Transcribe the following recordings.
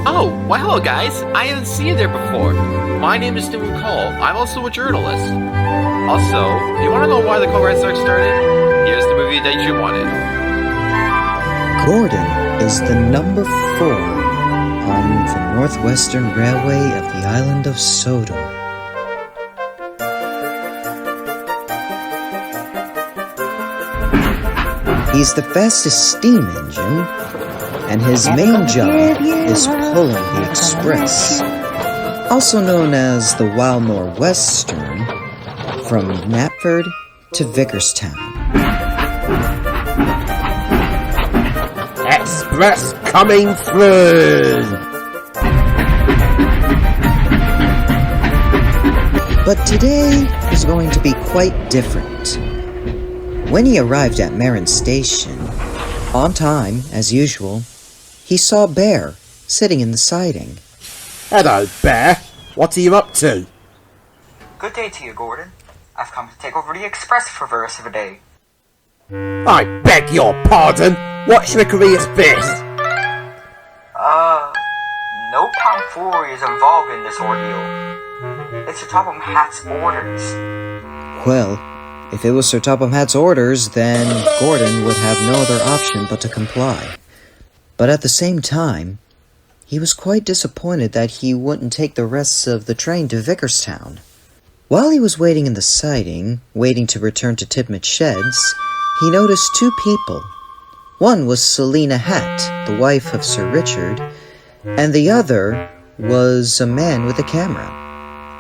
Oh, well, hello guys. I haven't seen you there before. My name is Newman Cole. I'm also a journalist. Also, you want to know why the Coal Red Sox started? Here's the movie that you wanted. Gordon is the number 4 on the Northwestern Railway of the Island of Sodor. He's the fastest steam engine, and his main job is pulling the express, also known as the Wild Northwestern, from Knapford to Vickerstown. Express coming through! But today is going to be quite different. When he arrived at Marin Station, on time, as usual, he saw Bear sitting in the siding. Hello, Bear. What are you up to? Good day to you, Gordon. I've come to take over the express for the rest of the day. I beg your pardon. What trickery is this? No Pound Fury is involved in this ordeal. It's the Topham Hat's orders. Well, if it was Sir Topham Hatt's orders, then Gordon would have no other option but to comply. But at the same time, he was quite disappointed that he wouldn't take the rest of the train to Vickerstown. While he was waiting in the siding, waiting to return to Tidmouth Sheds, he noticed 2 people. One was Selina Hatt, the wife of Sir Richard, and the other was a man with a camera.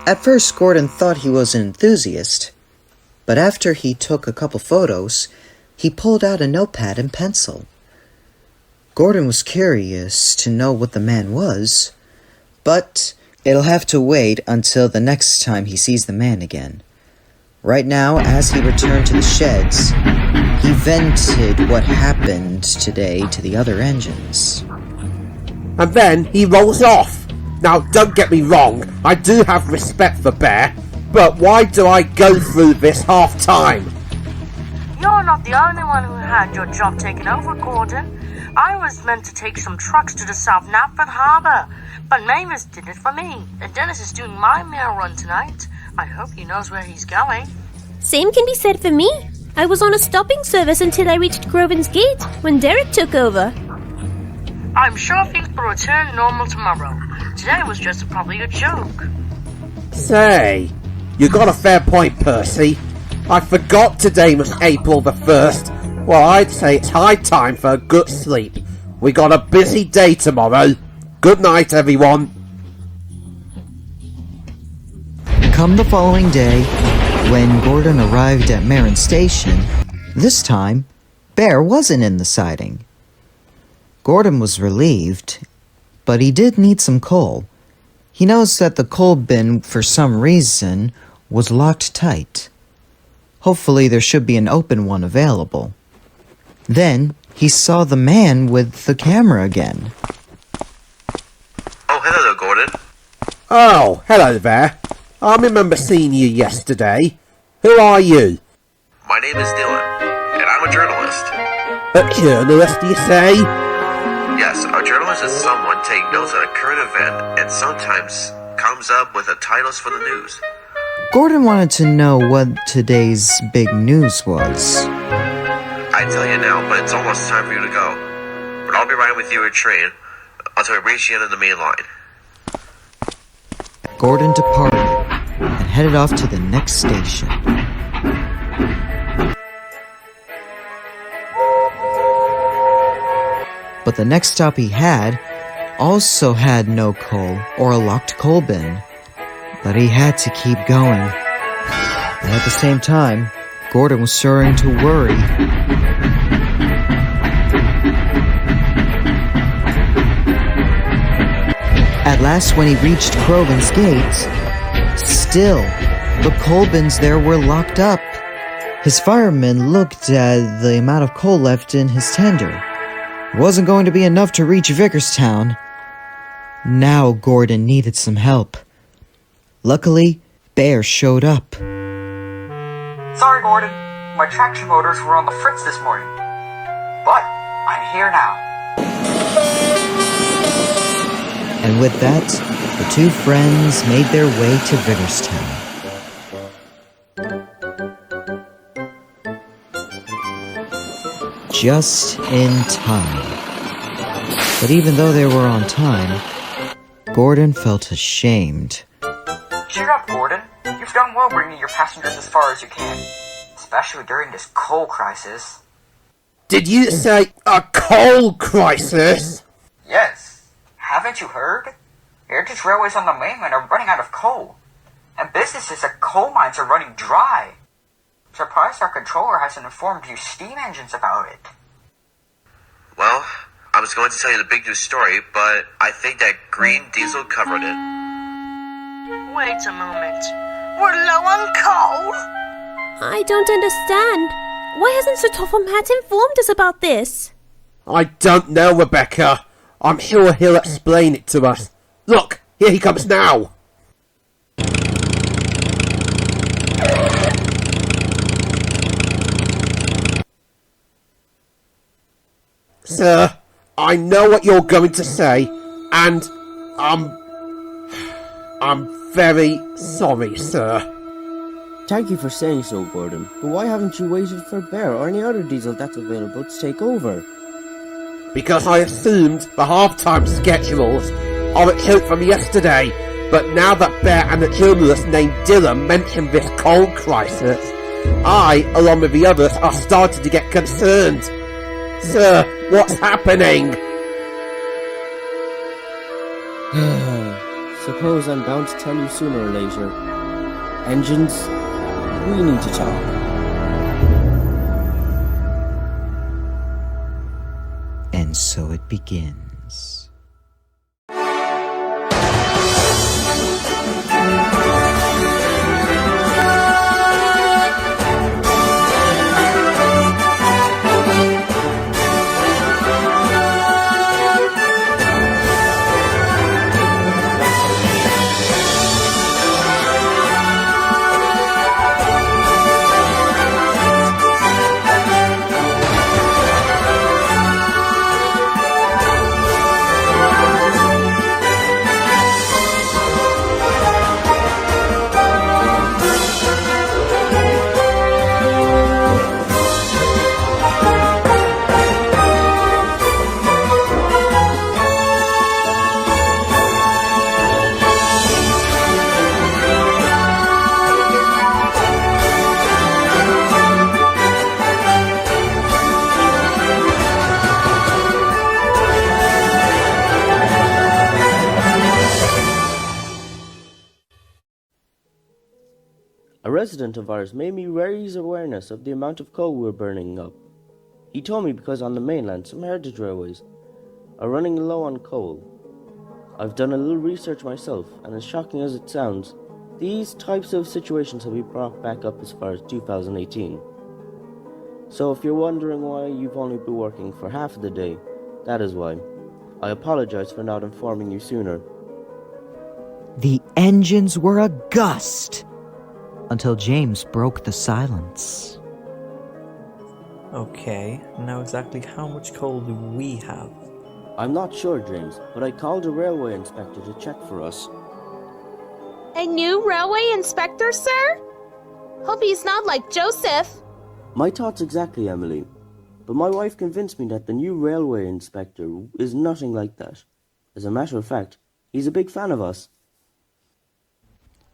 At first, Gordon thought he was an enthusiast, but after he took a couple photos, he pulled out a notepad and pencil. Gordon was curious to know what the man was, but it'll have to wait until the next time he sees the man again. Right now, as he returned to the sheds, he vented what happened today to the other engines. And then he rolls off. Now, don't get me wrong, I do have respect for Bear, but why do I go through this half-time? You're not the only one who had your job taken over, Gordon. I was meant to take some trucks to the South Knapford Harbour, but Mavis did it for me, and Dennis is doing my mail run tonight. I hope he knows where he's going. Same can be said for me. I was on a stopping service until I reached Groven's Gate, when Derek took over. I'm sure things will return normal tomorrow. Today was just probably a joke. Say, you got a fair point, Percy. I forgot today was April the 1st. Well, I'd say it's high time for a good sleep. We got a busy day tomorrow. Good night, everyone. Come the following day, when Gordon arrived at Marin Station, this time, Bear wasn't in the siding. Gordon was relieved, but he did need some coal. He noticed that the coal bin, for some reason, was locked tight. Hopefully there should be an open one available. Then, he saw the man with the camera again. Oh, hello, Gordon. Oh, hello there. I remember seeing you yesterday. Who are you? My name is Dylan, and I'm a journalist. A journalist, you say? Yes, a journalist is someone taking notes on a current event and sometimes comes up with the titles for the news. Gordon wanted to know what today's big news was. I'd tell you now, but it's almost time for you to go. But I'll be riding with you in a train until we reach the end of the main line. Gordon departed and headed off to the next station. But the next stop he had also had no coal or a locked coal bin. But he had to keep going. And at the same time, Gordon was starting to worry. At last, when he reached Groven's Gate, still, the coal bins there were locked up. His fireman looked at the amount of coal left in his tender. It wasn't going to be enough to reach Vickerstown. Now Gordon needed some help. Luckily, Bear showed up. Sorry, Gordon. My traction motors were on the fritz this morning. here now. And with that, the two friends made their way to Vigorstown. Just in time. But even though they were on time, Gordon felt ashamed. Cheer up, Gordon. You've done well bringing your passengers as far as you can, especially during this coal crisis. Did you say a coal crisis? Yes. Haven't you heard? Heritage railways on the mainland are running out of coal, and businesses at coal mines are running dry. Surprised our controller hasn't informed you steam engines about it. Well, I was going to tell you the big news story, but I think that green diesel covered it. Wait a moment. We're low on coal? I don't understand. Why hasn't Sir Topham Hatt informed us about this? I don't know, Rebecca. I'm sure he'll explain it to us. Look, here he comes now. Sir, I know what you're going to say, and I'm very sorry, sir. Thank you for saying so, Gordon, but why haven't you waited for Bear or any other diesel that's available to take over? Because I assumed the half-time schedules are a joke from yesterday, but now that Bear and a journalist named Dylan mentioned this coal crisis, I, along with the others, are starting to get concerned. Sir, what's happening? Suppose I'm bound to tell you sooner or later. Engines, we need to talk. And so it begins. A resident of ours made me raise awareness of the amount of coal we're burning up. He told me because on the mainland some heritage railways are running low on coal. I've done a little research myself, and as shocking as it sounds, these types of situations have been brought back up as far as 2018. So if you're wondering why you've only been working for half of the day, that is why. I apologize for not informing you sooner. The engines were aghast until James broke the silence. Okay, now exactly how much coal do we have? I'm not sure, James, but I called a railway inspector to check for us. A new railway inspector, sir? Hope he's not like Joseph. My thoughts exactly, Emily. But my wife convinced me that the new railway inspector is nothing like that. As a matter of fact, he's a big fan of us.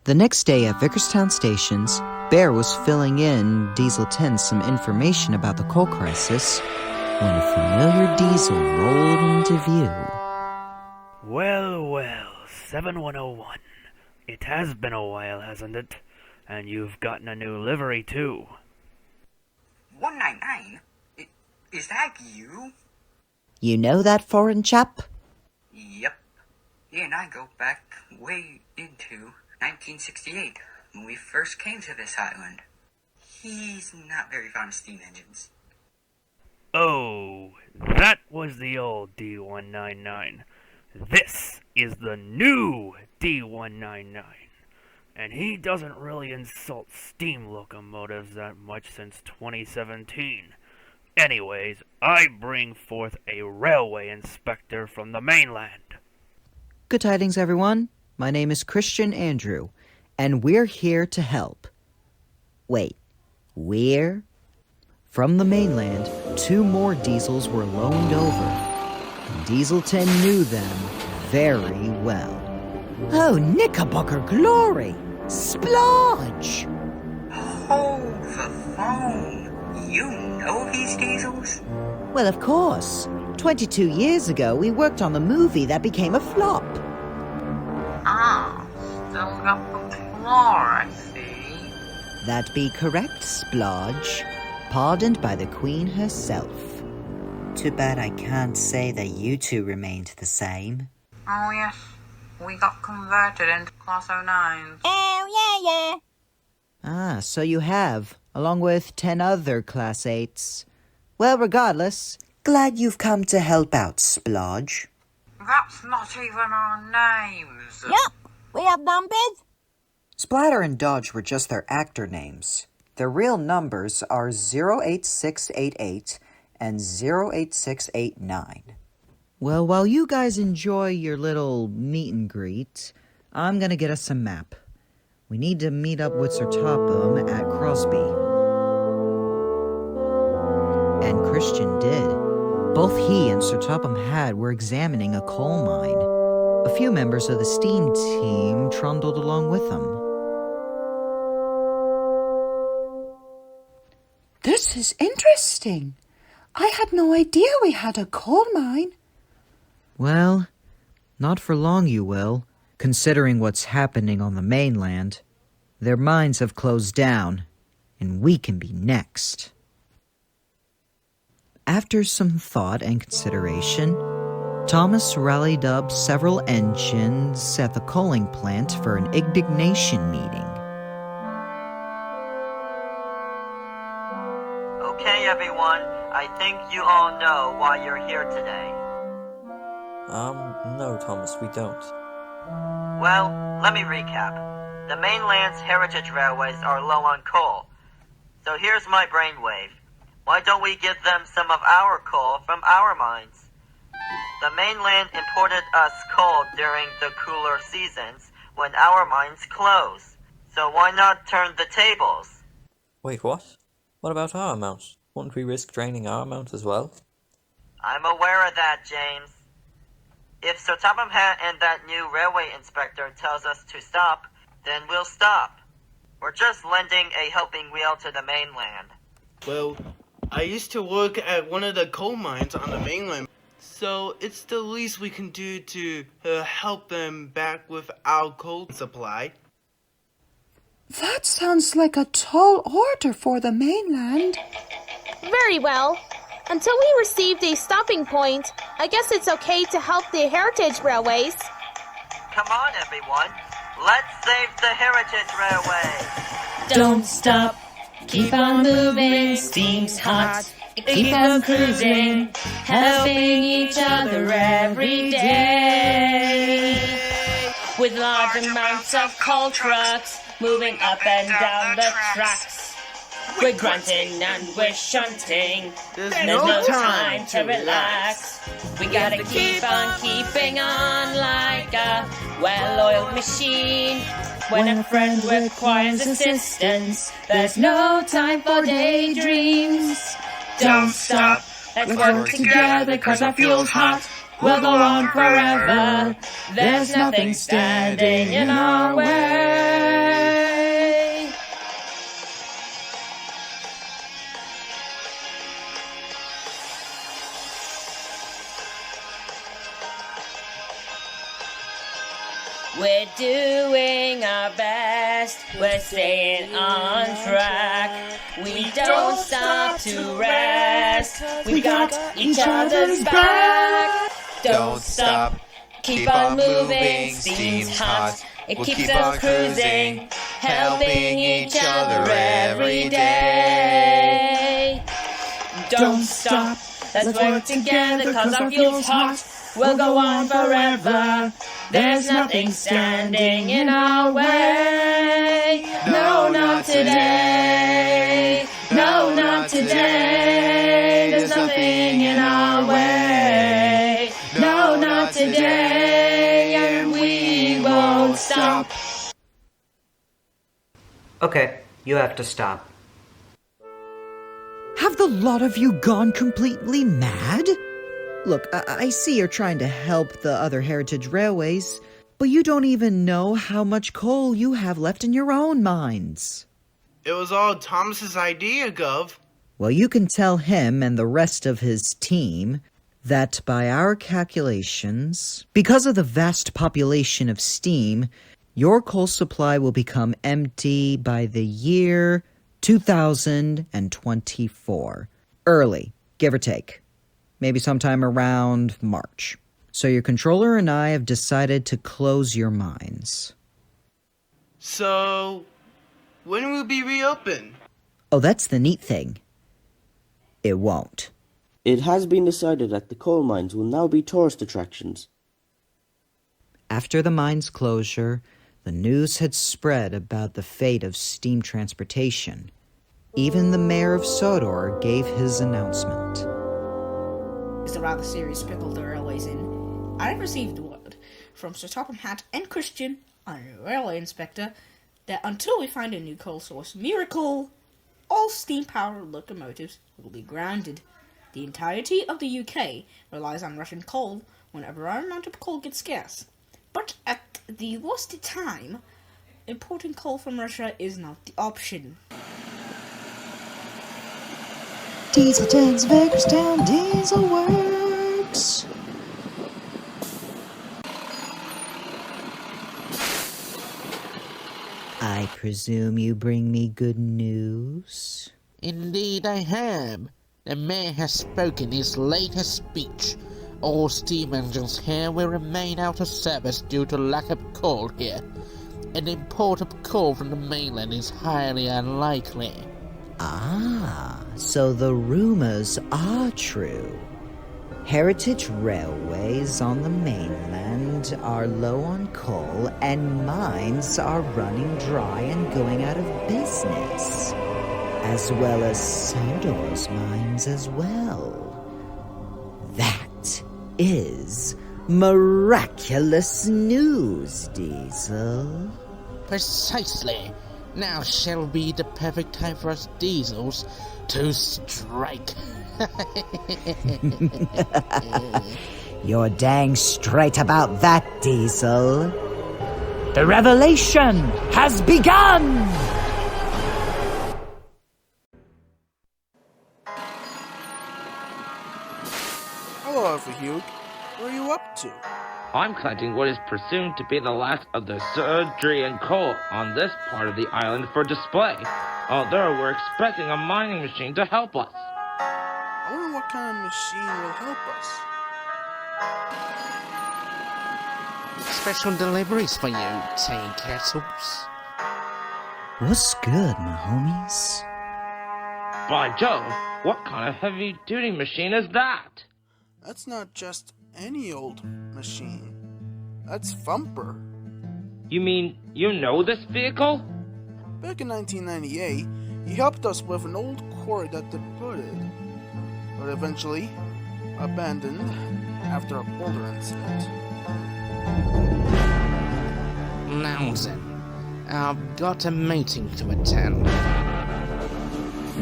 The next day at Vickerstown stations, Bear was filling in Diesel 10 some information about the coal crisis when a familiar diesel rolled into view. Well, well, 7101. It has been a while, hasn't it? And you've gotten a new livery, too. 199? Is that you? You know that foreign chap? Yep. He and I go back way into 1968, when we first came to this island. He's not very fond of steam engines. Oh, that was the old D199. This is the new D199. And he doesn't really insult steam locomotives that much since 2017. Anyways, I bring forth a railway inspector from the mainland. Good tidings, everyone. My name is Christian Andrew, and we're here to help. Wait, we're? From the mainland, 2 more diesels were loaned over, and Dieselton knew them very well. Oh, Knickerbocker glory! Splodge! Hold the phone. You know these diesels? Well, of course. 22 years ago, we worked on the movie that became a flop. Ah, still got the floor, I see. That be correct, Splodge. Pardoned by the Queen herself. Too bad I can't say that you two remained the same. Oh yes, we got converted into Class 09s. Oh, yeah. Ah, so you have, along with 10 other Class 8s. Well, regardless, glad you've come to help out, Splodge. That's not even our names. Yep, we have numbers. Splatter and Dodge were just their actor names. Their real numbers are 08688 and 08689. Well, while you guys enjoy your little meet and greet, I'm gonna get us some map. We need to meet up with Sir Topham at Crosby. And Christian did. Both he and Sir Topham Hatt were examining a coal mine. A few members of the steam team trundled along with them. This is interesting. I had no idea we had a coal mine. Well, not for long you will, considering what's happening on the mainland. Their mines have closed down, and we can be next. After some thought and consideration, Thomas rallied up several engines at the coaling plant for an indignation meeting. Okay, everyone, I think you all know why you're here today. No, Thomas, we don't. Well, let me recap. The mainland's heritage railways are low on coal. So here's my brainwave. Why don't we give them some of our coal from our mines? The mainland imported us coal during the cooler seasons when our mines close. So why not turn the tables? Wait, what? What about our amount? Won't we risk draining our amount as well? I'm aware of that, James. If Sir Topham Hatt and that new railway inspector tells us to stop, then we'll stop. We're just lending a helping wheel to the mainland. Well, I used to work at one of the coal mines on the mainland, so it's the least we can do to help them back with our coal supply. That sounds like a tall order for the mainland. Very well. Until we received a stopping point, I guess it's okay to help the heritage railways. Come on, everyone. Let's save the heritage railway. Don't stop. Keep on moving. Steam's hot. Keep on cruising. Helping each other every day. With large amounts of coal trucks moving up and down the tracks. We're grunting and we're shunting. There's no time to relax. We gotta keep on keeping on like a well-oiled machine. When a friend requires assistance, there's no time for daydreams. Don't stop, let's work together 'cause our fuel's hot. We'll go on forever. There's nothing standing in our way. We're doing our best, we're staying on track. We don't stop to rest, we got each other's back. Don't stop, keep on moving, steam's hot. It keeps us cruising, helping each other every day. Don't stop, let's work together 'cause our fuel's hot. We'll go on forever. There's nothing standing in our way. No, not today. No, not today. Okay, you have to stop. Have the lot of you gone completely mad? Look, I see you're trying to help the other heritage railways, but you don't even know how much coal you have left in your own mines. It was all Thomas's idea, Gov. Well, you can tell him and the rest of his team that by our calculations, because of the vast population of steam, your coal supply will become empty by the year 2024. Early, give or take. Maybe sometime around March. So your controller and I have decided to close your mines. So, when will it be reopened? Oh, that's the neat thing. It won't. It has been decided that the coal mines will now be tourist attractions. After the mine's closure, the news had spread about the fate of steam transportation. Even the mayor of Sodor gave his announcement. Is a rather serious pickle the railway's in. I have received word from Sir Topham Hatt and Christian, our new railway inspector, that until we find a new coal source miracle, all steam-powered locomotives will be grounded. The entirety of the UK relies on Russian coal whenever our amount of coal gets scarce. But at the worst time, importing coal from Russia is not the option. Diesel tanks, Bakerstown, Diesel Works. I presume you bring me good news? Indeed I have. The mayor has spoken his latest speech. All steam engines here will remain out of service due to lack of coal here. An import of coal from the mainland is highly unlikely. Ah, so the rumors are true. Heritage railways on the mainland are low on coal and mines are running dry and going out of business. As well as Sodor's mines as well. That is miraculous news, Diesel. Precisely. Now shall be the perfect time for us Diesels to strike. You're dang straight about that, Diesel. The revelation has begun! Hello, Alpha Hugh. What are you up to? I'm collecting what is presumed to be the last of the Sodrian coal on this part of the island for display. Although we're expecting a mining machine to help us. I wonder what kind of machine will help us. Special deliveries for you, Tea Kettles. What's good, my homies? By Jove, what kind of heavy-duty machine is that? That's not just any old machine. That's Thumper. You mean you know this vehicle? Back in 1998, he helped us with an old quarry that departed, but eventually abandoned after a boulder incident. Now then, I've got a meeting to attend.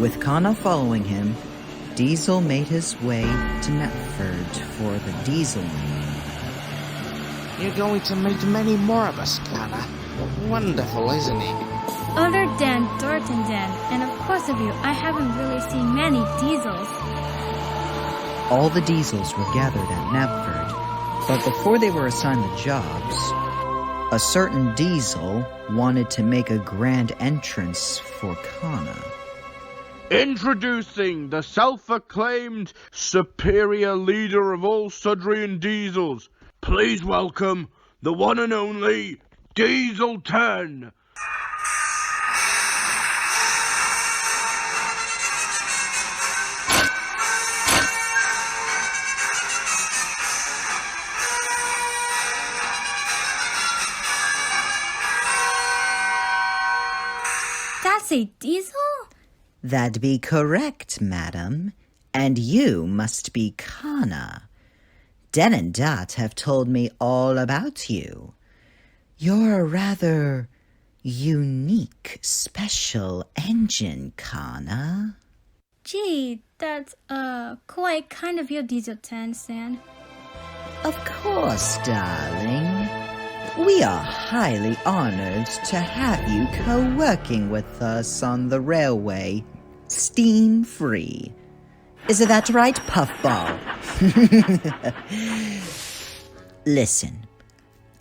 With Kana following him, Diesel made his way to Knapford for the diesel meeting. You're going to meet many more of us, Kana. Wonderful, isn't he? Other than Thornton Dan, and of course of you, I haven't really seen many Diesels. All the Diesels were gathered at Knapford, but before they were assigned the jobs, a certain Diesel wanted to make a grand entrance for Kana. Introducing the self-acclaimed superior leader of all Sodrian Diesels. Please welcome the one and only Diesel 10. That's a Diesel? That'd be correct, madam. And you must be Kana. Den and Dot have told me all about you. You're a rather unique, special engine, Kana. Gee, that's, quite kind of you, Diesel 10, Stan. Of course, darling. We are highly honored to have you co-working with us on the railway, steam-free. Isn't that right, Puffball? Listen,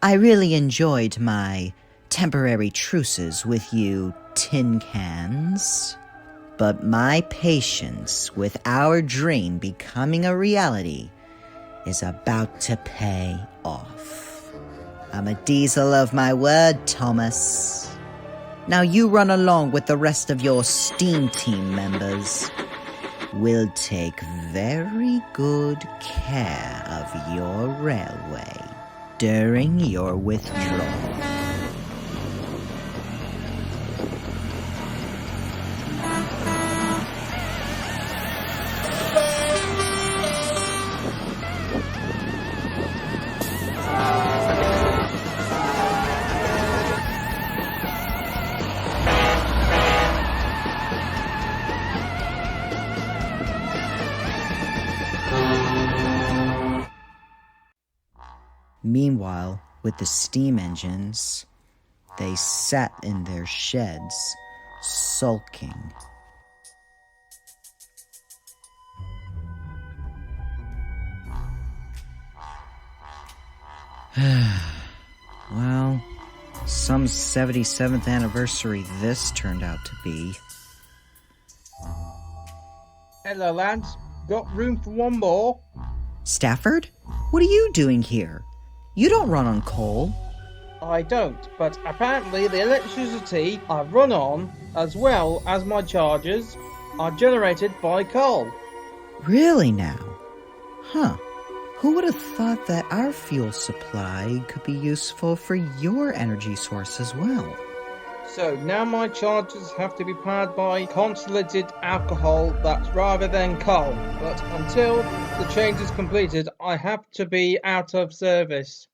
I really enjoyed my temporary truces with you tin cans. But my patience with our dream becoming a reality is about to pay off. I'm a diesel of my word, Thomas. Now you run along with the rest of your steam team members. We'll take very good care of your railway during your withdrawal. Meanwhile, with the steam engines, they sat in their sheds, sulking. Well, some 77th anniversary this turned out to be. Hello, lads. Got room for one more? Stafford? What are you doing here? You don't run on coal. I don't, but apparently the electricity I run on, as well as my chargers, are generated by coal. Really now? Huh. Who would have thought that our fuel supply could be useful for your energy source as well? So now my chargers have to be powered by constellated alcohol that's rather than coal. But until the change is completed, I have to be out of service.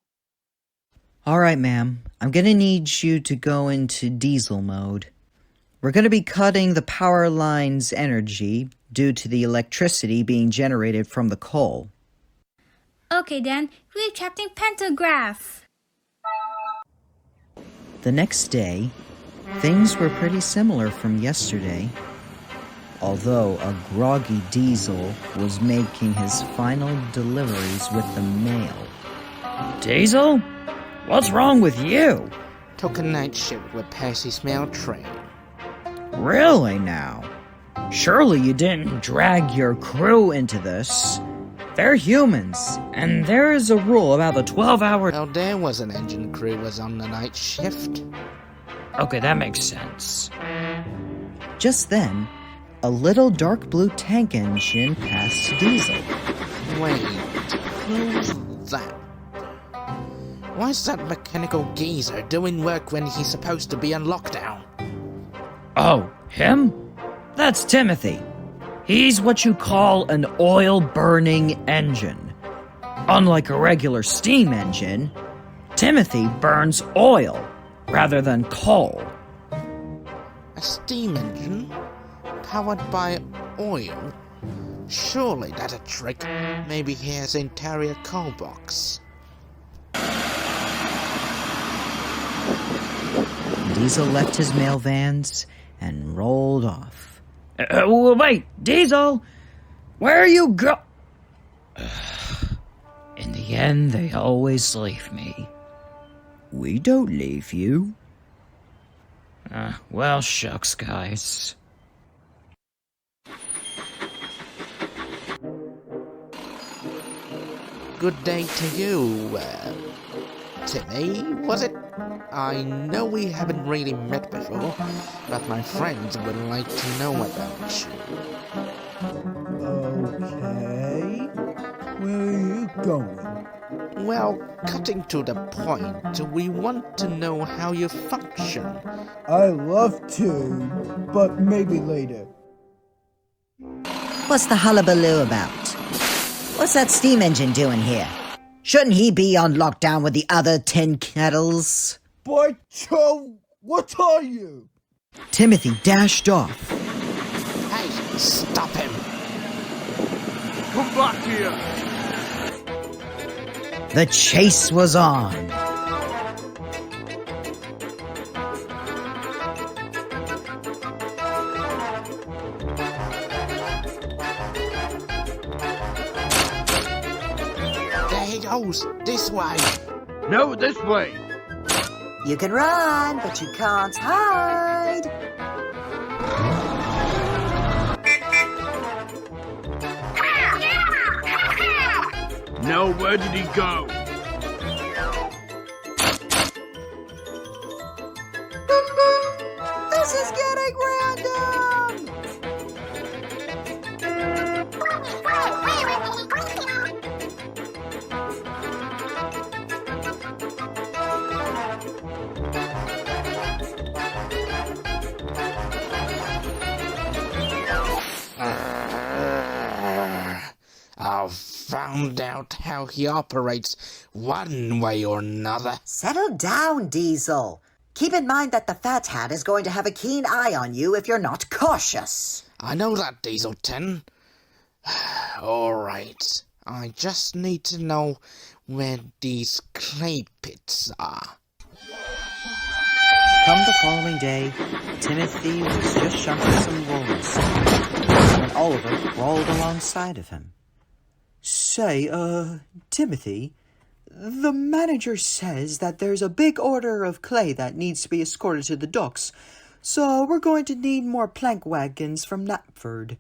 Alright, ma'am. I'm gonna need you to go into diesel mode. We're gonna be cutting the power line's energy due to the electricity being generated from the coal. Okay, then, retracting pantograph. The next day, things were pretty similar from yesterday. Although a groggy Diesel was making his final deliveries with the mail. Diesel? What's wrong with you? Took a night shift with Percy's mail train. Really now? Surely you didn't drag your crew into this. They're humans, and there is a rule about the 12-hour... Well, there was an engine crew was on the night shift. Okay, that makes sense. Just then, a little dark blue tank engine passed Diesel. Wait, who's that? Why's that mechanical geezer doing work when he's supposed to be on lockdown? Oh, him? That's Timothy. He's what you call an oil-burning engine. Unlike a regular steam engine, Timothy burns oil rather than coal. A steam engine? Powered by oil? Surely that's a trick. Maybe he has an interior coal box. Diesel left his mail vans and rolled off. Wait, Diesel! Where are you go- In the end, they always leave me. We don't leave you. Well, shucks, guys. Good day to you, Timmy, was it? I know we haven't really met before, but my friends would like to know about you. Okay. Where are you going? Well, cutting to the point, we want to know how you function. I love to, but maybe later. What's the hullabaloo about? What's that steam engine doing here? Shouldn't he be on lockdown with the other tin kettles? But What are you? Timothy dashed off. Hey, stop him! Come back here! The chase was on. There he goes! This way! No, this way! You can run, but you can't hide. No, where did he go? This is getting random. I've found out how he operates one way or another. Settle down, Diesel. Keep in mind that the Fat Hat is going to have a keen eye on you if you're not cautious. I know that, Diesel 10. Alright, I just need to know where these clay pits are. Come the following day, Timothy was just shuffling some roller sand when Oliver crawled alongside of him. Say, Timothy, the manager says that there's a big order of clay that needs to be escorted to the docks, so we're going to need more plank wagons from Knapford.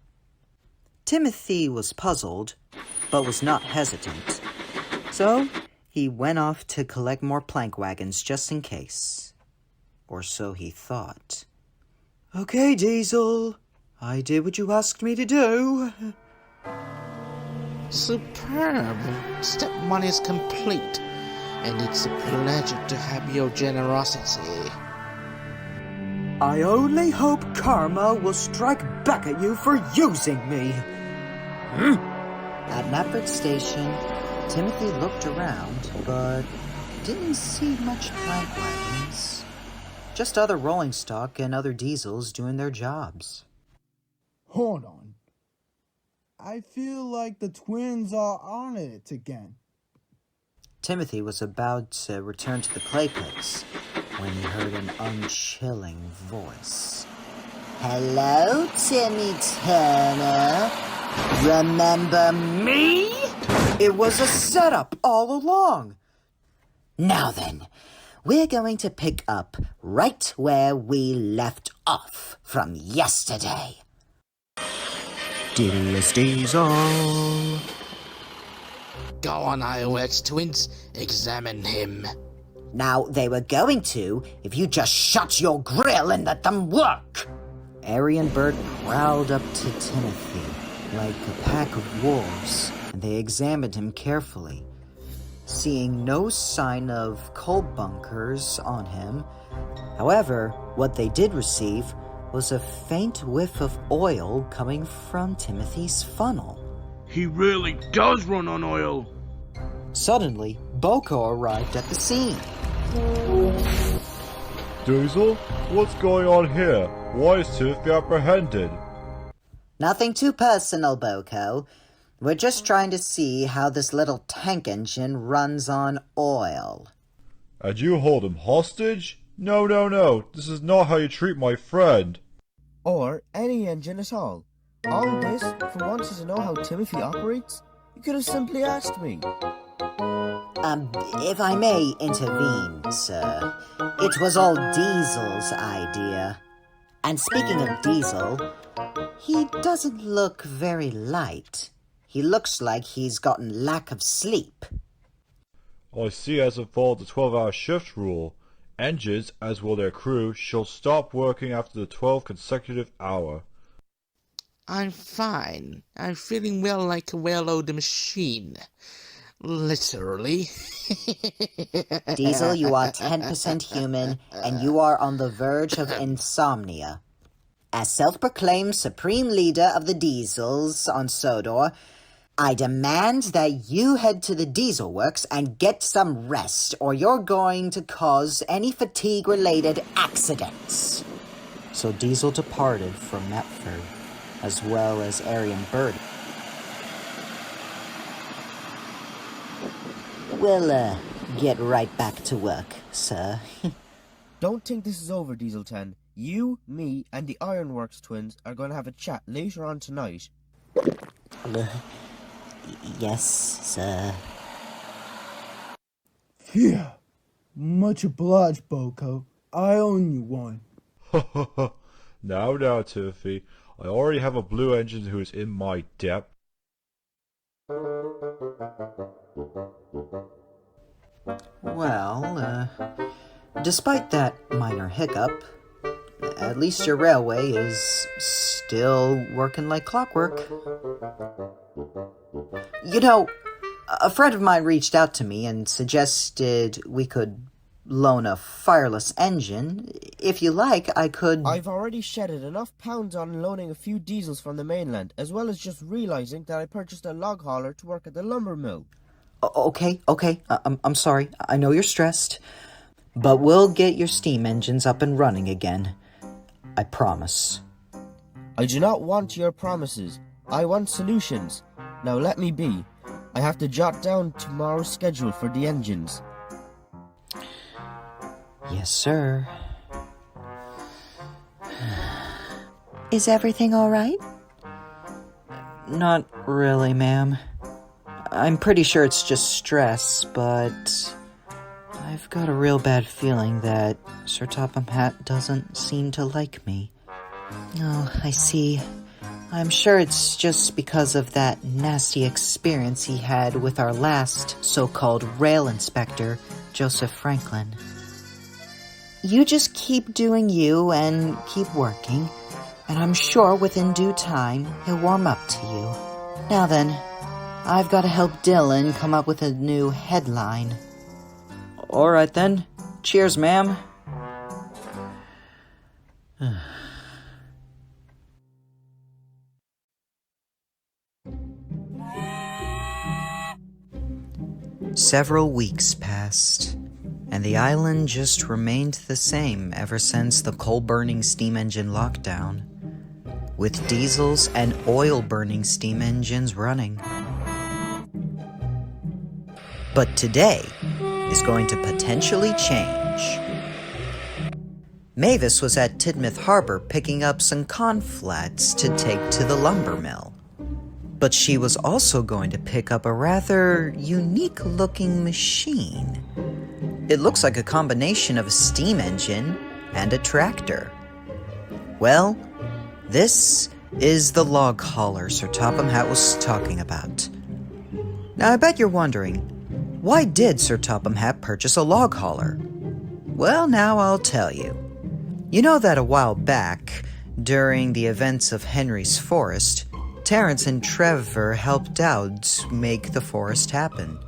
Timothy was puzzled, but was not hesitant. So, he went off to collect more plank wagons just in case. Or so he thought. Okay, Diesel. I did what you asked me to do. Superb. Step 1 is complete, and it's a pleasure to have your generosity. I only hope karma will strike back at you for using me. At Knapford Station, Timothy looked around, but didn't see much plank wagons. Just other rolling stock and other diesels doing their jobs. Hold on. I feel like the twins are on it again. Timothy was about to return to the clay pits when he heard an unchilling voice. Hello, Timmy Turner. Remember me? It was a setup all along. Now then, we're going to pick up right where we left off from yesterday. Didius Diesel. Go on, IOX twins. Examine him. Now, they were going to if you just shut your grill and let them work. Ari and Bert prowled up to Timothy like a pack of wolves, and they examined him carefully. Seeing no sign of coal bunkers on him, however, what they did receive was a faint whiff of oil coming from Timothy's funnel. He really does run on oil. Suddenly, Boko arrived at the scene. Diesel, what's going on here? Why is Timothy apprehended? Nothing too personal, Boko. We're just trying to see how this little tank engine runs on oil. And you hold him hostage? No, no, no. This is not how you treat my friend. Or any engine at all. All this for wanting to know how Timothy operates? You could have simply asked me. If I may intervene, sir, it was all Diesel's idea. And speaking of Diesel, he doesn't look very light. He looks like he's gotten lack of sleep. I see as it followed the 12-hour shift rule. Engines, as will their crew, shall stop working after the 12th consecutive hour. I'm fine. I'm feeling well like a well-oiled machine. Literally. Diesel, you are 10% human, and you are on the verge of insomnia. As self-proclaimed supreme leader of the Diesels on Sodor, I demand that you head to the diesel works and get some rest, or you're going to cause any fatigue-related accidents. So Diesel departed from Metford, as well as Arian Bird. We'll, get right back to work, sir. Don't think this is over, Diesel 10. You, me, and the Ironworks twins are going to have a chat later on tonight. Yes, sir. Phew. Much obliged, Boko. I own you one. Now, Tiffy. I already have a blue engine who is in my debt. Well, despite that minor hiccup, at least your railway is still working like clockwork. You know, a friend of mine reached out to me and suggested we could loan a fireless engine. If you like, I could... I've already shedded enough pounds on loaning a few diesels from the mainland, as well as just realizing that I purchased a log hauler to work at the lumber mill. Okay. I'm sorry. I know you're stressed. But we'll get your steam engines up and running again. I promise. I do not want your promises. I want solutions. Now let me be. I have to jot down tomorrow's schedule for the engines. Yes, sir. Is everything all right? Not really, ma'am. I'm pretty sure it's just stress, but I've got a real bad feeling that Sir Topham Hatt doesn't seem to like me. Oh, I see. I'm sure it's just because of that nasty experience he had with our last so-called rail inspector, Joseph Franklin. You just keep doing you and keep working, and I'm sure within due time he'll warm up to you. Now then, I've got to help Dylan come up with a new headline. All right then. Cheers, ma'am. Several weeks passed, and the island just remained the same ever since the coal-burning steam engine lockdown, with diesels and oil-burning steam engines running. But today is going to potentially change. Mavis was at Tidmouth Harbor picking up some conflats to take to the lumber mill. But she was also going to pick up a rather unique-looking machine. It looks like a combination of a steam engine and a tractor. Well, this is the log hauler Sir Topham Hatt was talking about. Now, I bet you're wondering, why did Sir Topham Hatt purchase a log hauler? Well, now I'll tell you. You know that a while back, during the events of Henry's Forest, Terence and Trevor helped out make the forest happen.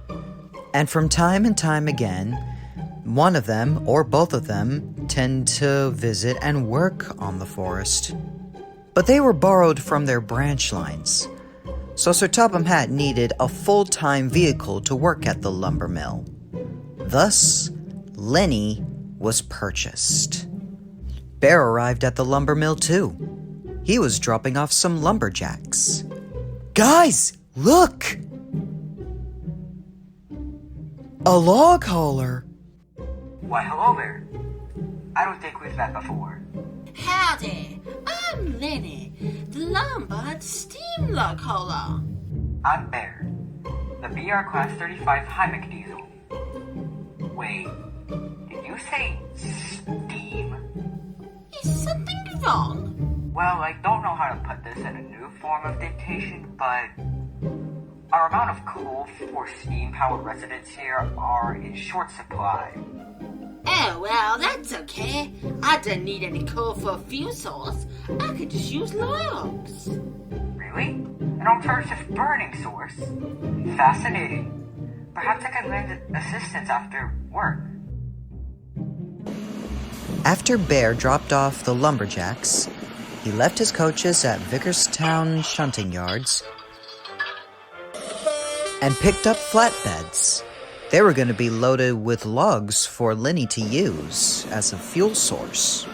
And from time and time again, one of them or both of them tend to visit and work on the forest. But they were borrowed from their branch lines. So Sir Topham Hatt needed a full-time vehicle to work at the lumber mill. Thus, Lenny was purchased. Bear arrived at the lumber mill too. He was dropping off some lumberjacks. Guys, look! A log hauler. Why, hello there. I don't think we've met before. Howdy, I'm Lenny, the lumber and steam log hauler. I'm Bear, the BR Class 35 Hymic diesel. Wait, did you say steam? Is something wrong? Well, I don't know how to put this in a new form of dictation, but our amount of coal for steam-powered residents here are in short supply. Oh, well, that's okay. I don't need any coal for a fuel source. I could just use logs. Really? An alternative burning source? Fascinating. Perhaps I can lend assistance after work. After Bear dropped off the lumberjacks, he left his coaches at Vickerstown shunting yards and picked up flatbeds. They were going to be loaded with logs for Lenny to use as a fuel source.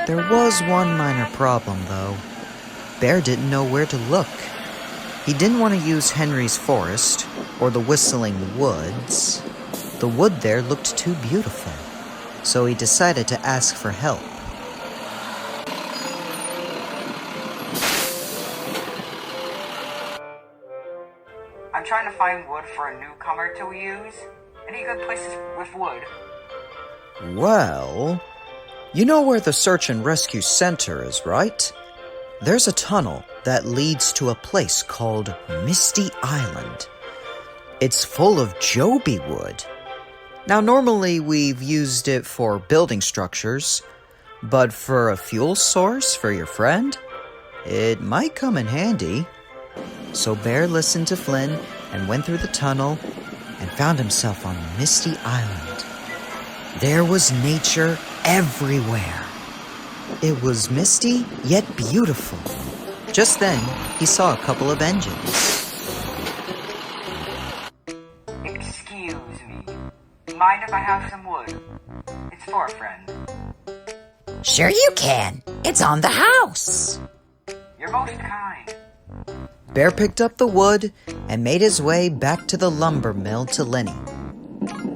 There was one minor problem, though. Bear didn't know where to look. He didn't want to use Henry's forest or the Whistling Woods. The wood there looked too beautiful, so he decided to ask for help. I'm trying to find wood for a newcomer to use. Any good places with wood? Well, you know where the Search and Rescue Center is, right? There's a tunnel that leads to a place called Misty Island. It's full of Joby wood. Now, normally we've used it for building structures, but for a fuel source for your friend, it might come in handy. So Bear listened to Flynn and went through the tunnel and found himself on Misty Island. There was nature everywhere. It was misty, yet beautiful. Just then, he saw a couple of engines. Excuse me. Mind if I have some wood? It's for a friend. Sure you can. It's on the house. You're most kind. Bear picked up the wood and made his way back to the lumber mill to Lenny.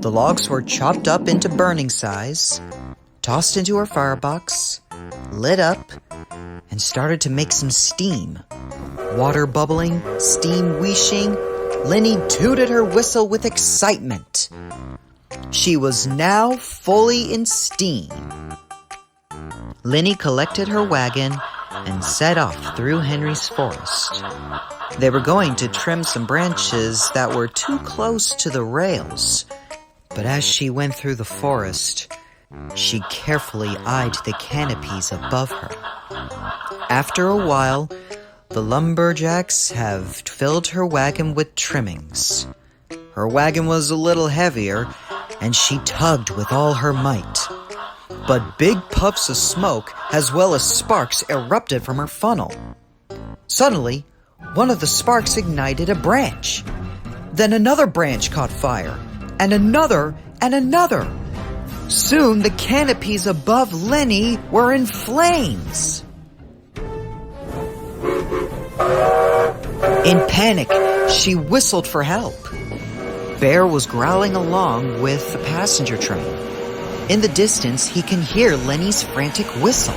The logs were chopped up into burning size, tossed into her firebox, lit up, and started to make some steam. Water bubbling, steam wheeshing, Lenny tooted her whistle with excitement. She was now fully in steam. Lenny collected her wagon and set off through Henry's forest. They were going to trim some branches that were too close to the rails, but as she went through the forest, she carefully eyed the canopies above her. After a while, the lumberjacks have filled her wagon with trimmings. Her wagon was a little heavier, and she tugged with all her might. But big puffs of smoke, as well as sparks, erupted from her funnel. Suddenly, one of the sparks ignited a branch. Then another branch caught fire, and another, and another. Soon, the canopies above Lenny were in flames. In panic, she whistled for help. Bear was growling along with the passenger train. In the distance, he can hear Lenny's frantic whistle.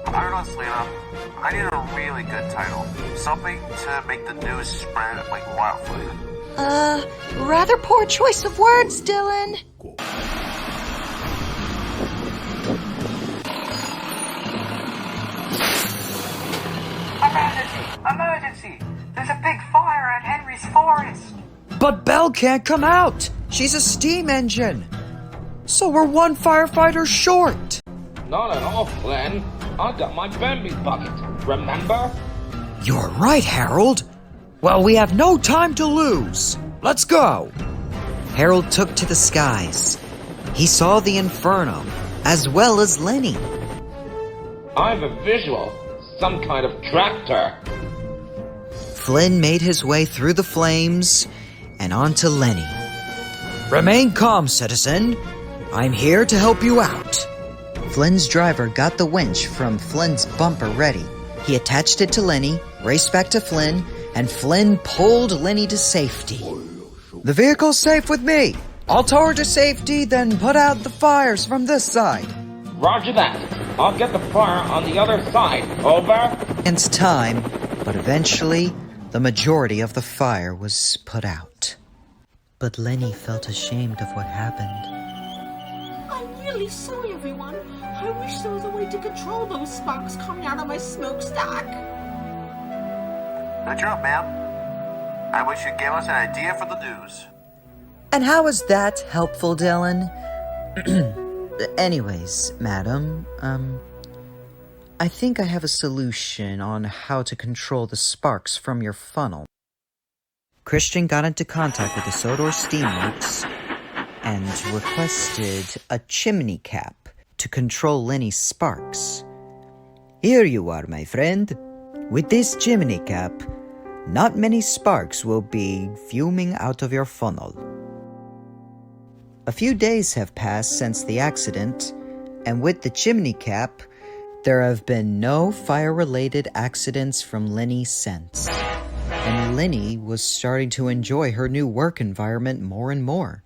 Honestly, I need a really good title. Something to make the news spread like wildfire. Rather poor choice of words, Dylan. Emergency! Emergency! There's a big fire at Henry's forest! But Belle can't come out! She's a steam engine! So we're one firefighter short! Not at all, Flynn. I got my Bambi bucket, remember? You're right, Harold. Well, we have no time to lose. Let's go! Harold took to the skies. He saw the inferno, as well as Lenny. I have a visual. Some kind of tractor. Flynn made his way through the flames and onto Lenny. Remain calm, citizen. I'm here to help you out. Flynn's driver got the winch from Flynn's bumper ready. He attached it to Lenny, raced back to Flynn, and Flynn pulled Lenny to safety. The vehicle's safe with me. I'll tow her to safety, then put out the fires from this side. Roger that. I'll get the fire on the other side. Over. It's time, but eventually, the majority of the fire was put out. But Lenny felt ashamed of what happened. I'm really sorry, everyone. I wish there was a way to control those sparks coming out of my smokestack. Good job, ma'am. I wish you gave us an idea for the news. And how is that helpful, Dylan? Anyways, madam, I think I have a solution on how to control the sparks from your funnel. Christian got into contact with the Sodor Steamworks and requested a chimney cap to control Lenny's sparks. Here you are, my friend. With this chimney cap, not many sparks will be fuming out of your funnel. A few days have passed since the accident, and with the chimney cap, there have been no fire-related accidents from Lenny since. And Lenny was starting to enjoy her new work environment more and more.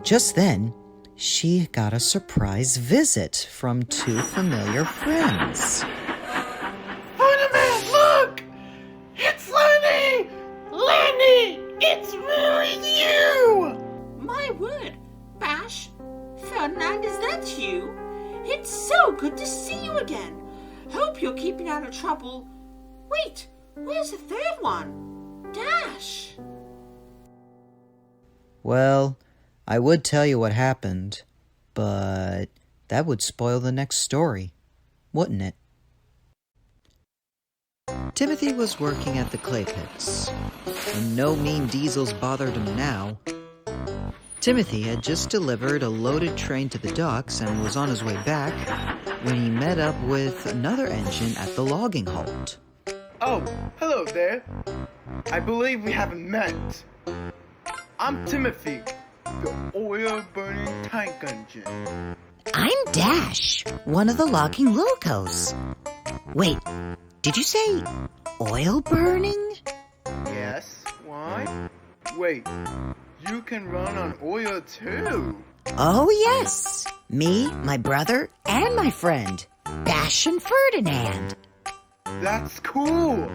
Just then, she got a surprise visit from two familiar friends. Spider-Man, look! It's Lenny! Lenny! It's really you! My word, Bash. Ferdinand, is that you? It's so good to see you again. Hope you're keeping out of trouble. Wait, where's the third one? Dash. Well, I would tell you what happened, but that would spoil the next story, wouldn't it? Timothy was working at the clay pits, and no mean diesels bothered him now. Timothy had just delivered a loaded train to the docks and was on his way back when he met up with another engine at the logging hold. Oh, hello there. I believe we haven't met. I'm Timothy, the oil-burning tank engine. I'm Dash, one of the logging locos. Wait, did you say oil burning? Yes, why? Wait, you can run on oil too. Oh yes, me, my brother, and my friend, Bash and Ferdinand. That's cool.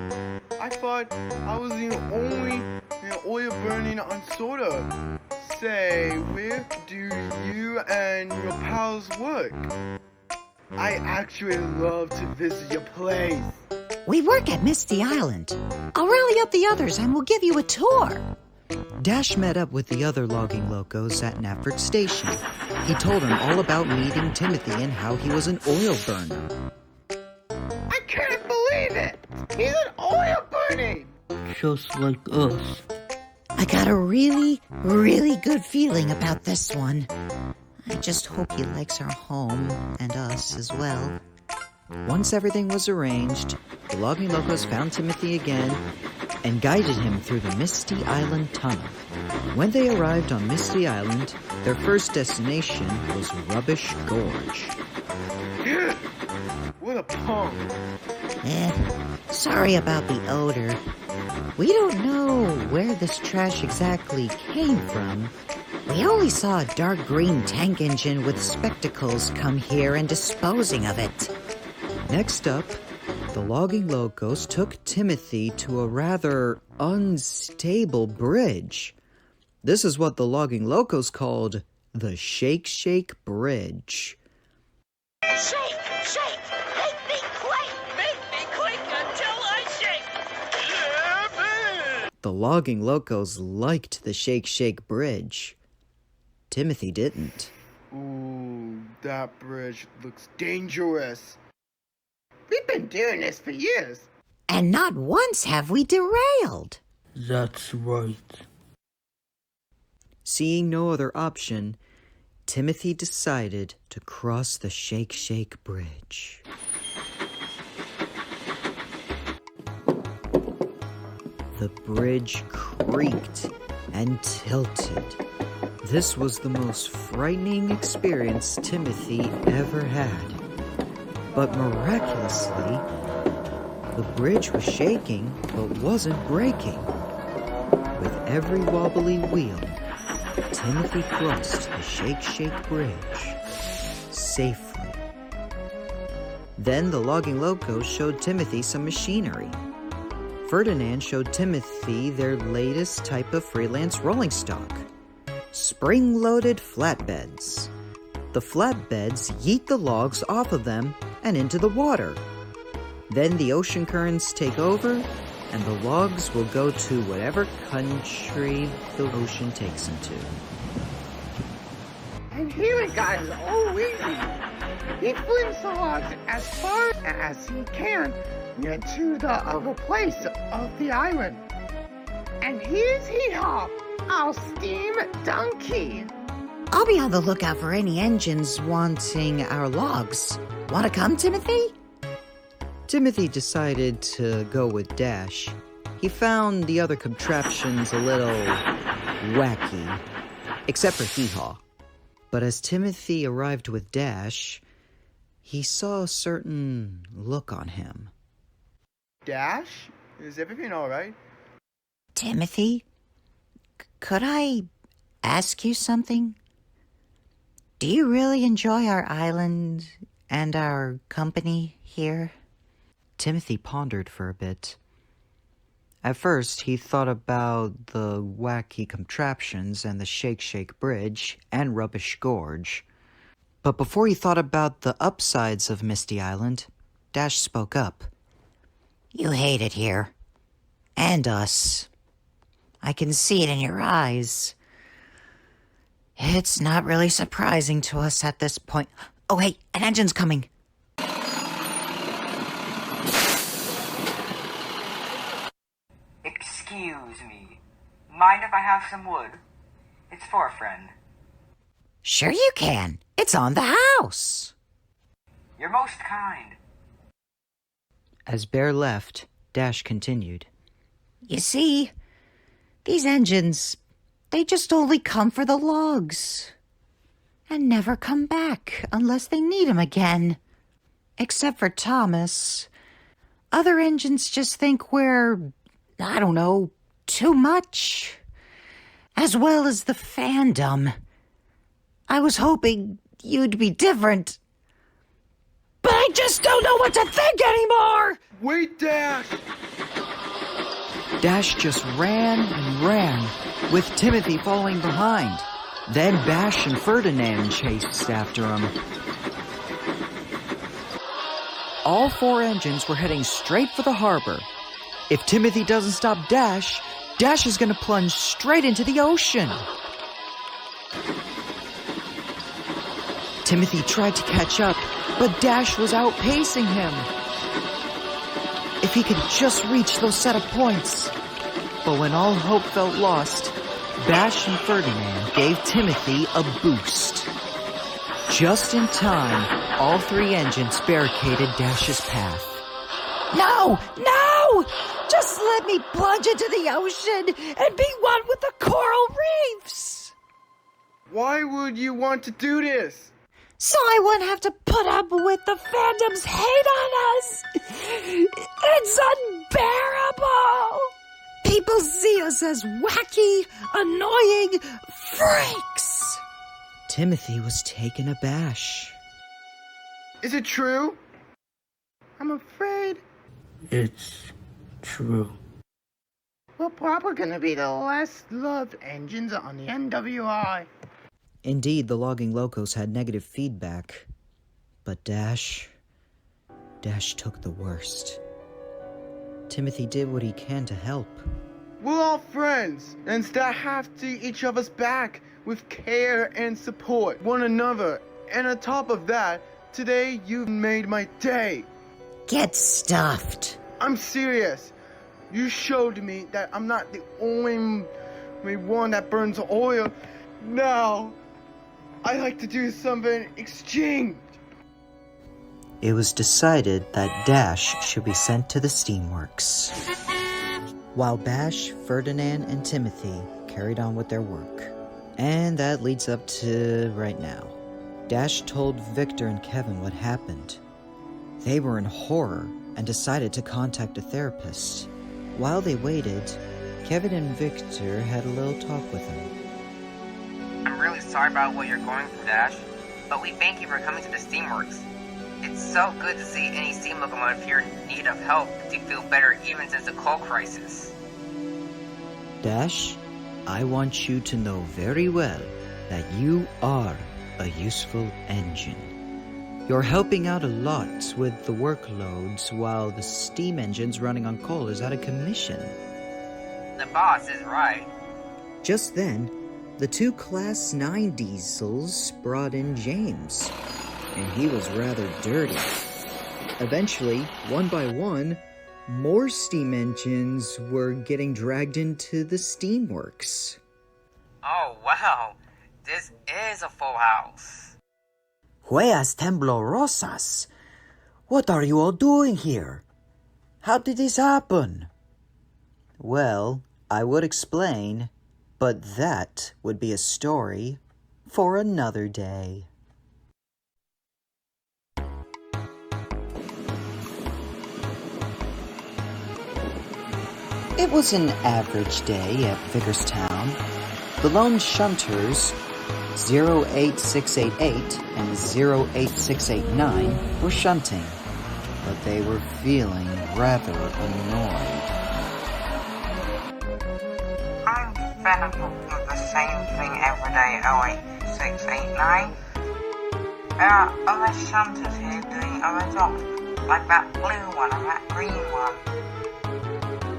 I thought I was the only oil burning on Sodor. Say, where do you and your pals work? I actually love to visit your place. We work at Misty Island. I'll rally up the others and we'll give you a tour. Dash met up with the other logging locos at Nafford Station. He told them all about meeting Timothy and how he was an oil burner. I can't believe it! He's an oil burning! Just like us. I got a really, really good feeling about this one. I just hope he likes our home and us as well. Once everything was arranged, the logging locos found Timothy again and guided him through the Misty Island tunnel. When they arrived on Misty Island, their first destination was Rubbish Gorge. What a punk. Sorry about the odor. We don't know where this trash exactly came from. We only saw a dark green tank engine with spectacles come here and disposing of it. Next up, the logging locos took Timothy to a rather unstable bridge. This is what the logging locos called the Shake Shake Bridge. Shake, shake, make me quake until I shake. The logging locos liked the Shake Shake Bridge. Timothy didn't. Ooh, that bridge looks dangerous. We've been doing this for years. And not once have we derailed. That's right. Seeing no other option, Timothy decided to cross the Shake Shake Bridge. The bridge creaked and tilted. This was the most frightening experience Timothy ever had. But miraculously, the bridge was shaking but wasn't breaking. With every wobbly wheel, Timothy crossed the Shake Shake Bridge safely. Then the logging locos showed Timothy some machinery. Ferdinand showed Timothy their latest type of freelance rolling stock, spring-loaded flatbeds. The flatbeds yeet the logs off of them and into the water. Then the ocean currents take over, and the logs will go to whatever country the ocean takes them to. And here we got it all easy. He flings the logs as far as he can to the other place of the island. And here's Hee-Haw, our steam donkey. I'll be on the lookout for any engines wanting our logs. Want to come, Timothy? Timothy decided to go with Dash. He found the other contraptions a little wacky, except for Hee-Haw. But as Timothy arrived with Dash, he saw a certain look on him. Dash? Is everything alright? Timothy, could I ask you something? Do you really enjoy our island and our company here? Timothy pondered for a bit. At first, he thought about the wacky contraptions and the Shake Shake Bridge and Rubbish Gorge. But before he thought about the upsides of Misty Island, Dash spoke up. You hate it here. And us. I can see it in your eyes. It's not really surprising to us at this point. Oh, hey, an engine's coming. Excuse me. Mind if I have some wood? It's for a friend. Sure you can. It's on the house. You're most kind. As Bear left, Dash continued. You see, these engines, they just only come for the logs. And never come back unless they need 'em again. Except for Thomas. Other engines just think we're, I don't know, too much. As well as the fandom. I was hoping you'd be different. But I just don't know what to think anymore! Wait, Dash! Dash just ran and ran, with Timothy following behind. Then Bash and Ferdinand chased after him. All 4 engines were heading straight for the harbor. If Timothy doesn't stop Dash, Dash is going to plunge straight into the ocean. Timothy tried to catch up, but Dash was outpacing him. If he could just reach those set of points. But when all hope felt lost, Bash and Ferdinand gave Timothy a boost. Just in time, all 3 engines barricaded Dash's path. No! No! Just let me plunge into the ocean and be one with the coral reefs! Why would you want to do this? So I wouldn't have to put up with the fandom's hate on us! It's unbearable! People see us as wacky, annoying freaks! Timothy was taken abash. Is it true? I'm afraid. It's true. We're probably gonna be the last loved engines on the NWI. Indeed, the logging locos had negative feedback. But Dash took the worst. Timothy did what he can to help. We're all friends, and still have to each other's back with care and support one another. And on top of that, today you've made my day. Get stuffed. I'm serious. You showed me that I'm not the only one that burns oil. Now, I like to do something exchange. It was decided that Dash should be sent to the steamworks, while Bash, Ferdinand, and Timothy carried on with their work. And that leads up to right now. Dash told Victor and Kevin what happened. They were in horror and decided to contact a therapist. While they waited, Kevin and Victor had a little talk with him. I'm really sorry about what you're going through, Dash, but we thank you for coming to the Steamworks. It's so good to see any steam locomotive here in need of help to feel better even since the coal crisis. Dash, I want you to know very well that you are a useful engine. You're helping out a lot with the workloads while the steam engines running on coal is out of commission. The boss is right. Just then, the 2 Class 9 diesels brought in James, and he was rather dirty. Eventually, one by one, more steam engines were getting dragged into the steamworks. Oh, wow. This is a full house. Huellas temblorosas. What are you all doing here? How did this happen? Well, I would explain, but that would be a story for another day. It was an average day at Vickerstown. The lone shunters, 08688 and 08689, were shunting, but they were feeling rather annoyed. I'm fed up with the same thing every day, 08689. There are other shunters here doing other jobs, like that blue one and that green one.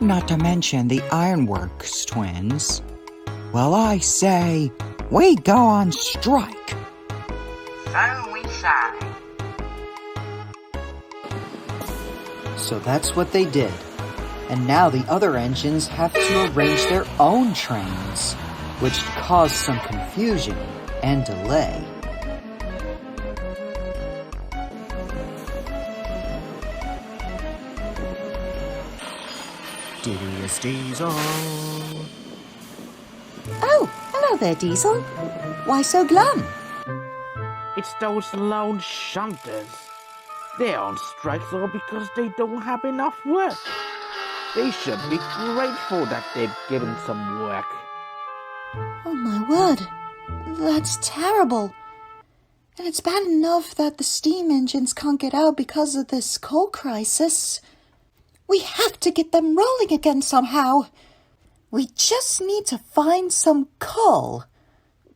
Not to mention the Ironworks twins. Well, I say, we go on strike. So we say. So that's what they did. And now the other engines have to arrange their own trains, which caused some confusion and delay. Diddy's Diesel. Oh, hello there, Diesel. Why so glum? It's those lone shunters. They're on strike all because they don't have enough work. They should be grateful that they've given some work. Oh my word, that's terrible. And it's bad enough that the steam engines can't get out because of this coal crisis. We have to get them rolling again somehow. We just need to find some coal.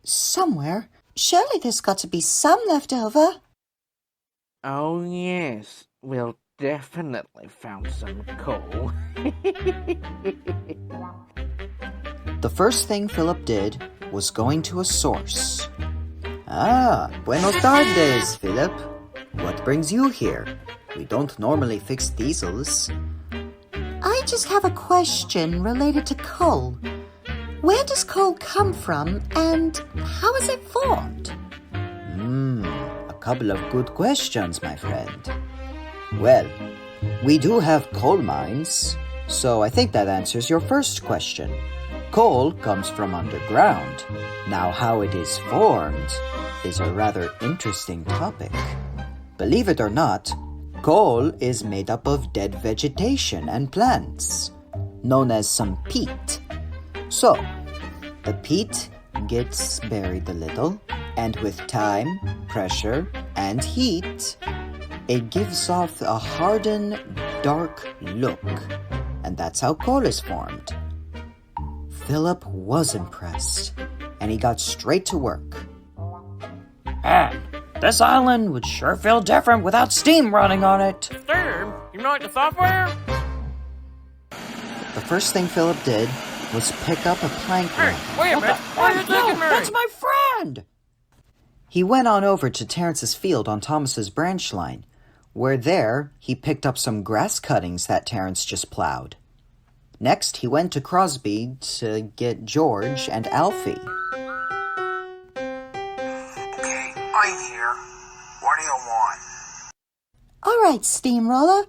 Somewhere. Surely there's got to be some left over. Oh yes, we'll definitely find some coal. The first thing Philip did was going to a source. Ah, buenos tardes, Philip. What brings you here? We don't normally fix diesels. I just have a question related to coal. Where does coal come from and how is it formed? A couple of good questions, my friend. Well, we do have coal mines, so I think that answers your first question. Coal comes from underground. Now, how it is formed is a rather interesting topic. Believe it or not, coal is made up of dead vegetation and plants, known as some peat. So, the peat gets buried a little, and with time, pressure, and heat, it gives off a hardened, dark look, and that's how coal is formed. Philip was impressed, and he got straight to work. And this island would sure feel different without steam running on it. Steam? You mean like the software? The first thing Philip did was pick up a plank line. Wait a minute. Why are you taking me? That's my friend! He went on over to Terrence's field on Thomas's branch line, where there he picked up some grass cuttings that Terrence just plowed. Next, he went to Crosby to get George and Alfie. Okay, I'm here. What do you want? All right, Steamroller.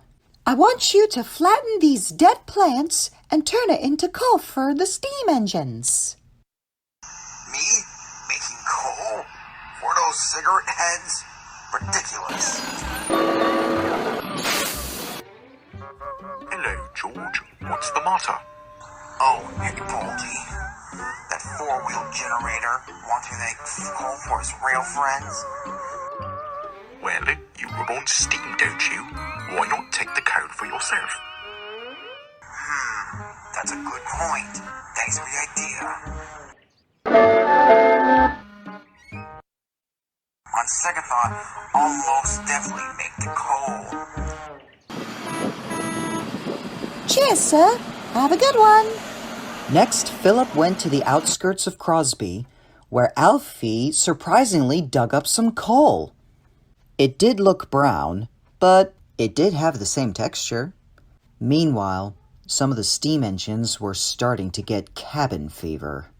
I want you to flatten these dead plants and turn it into coal for the steam engines. Me? Making coal? For those cigarette heads? Ridiculous. Hello, George. What's the matter? Oh, Nick Baldy. That four-wheel generator wants to make coal for his rail friends. Well, you run on steam, don't you? Why not take the code for yourself? That's a good point. Thanks for the idea. On second thought, I'll most definitely make the coal. Cheers, sir. Have a good one. Next, Philip went to the outskirts of Crosby, where Alfie surprisingly dug up some coal. It did look brown, but it did have the same texture. Meanwhile, some of the steam engines were starting to get cabin fever.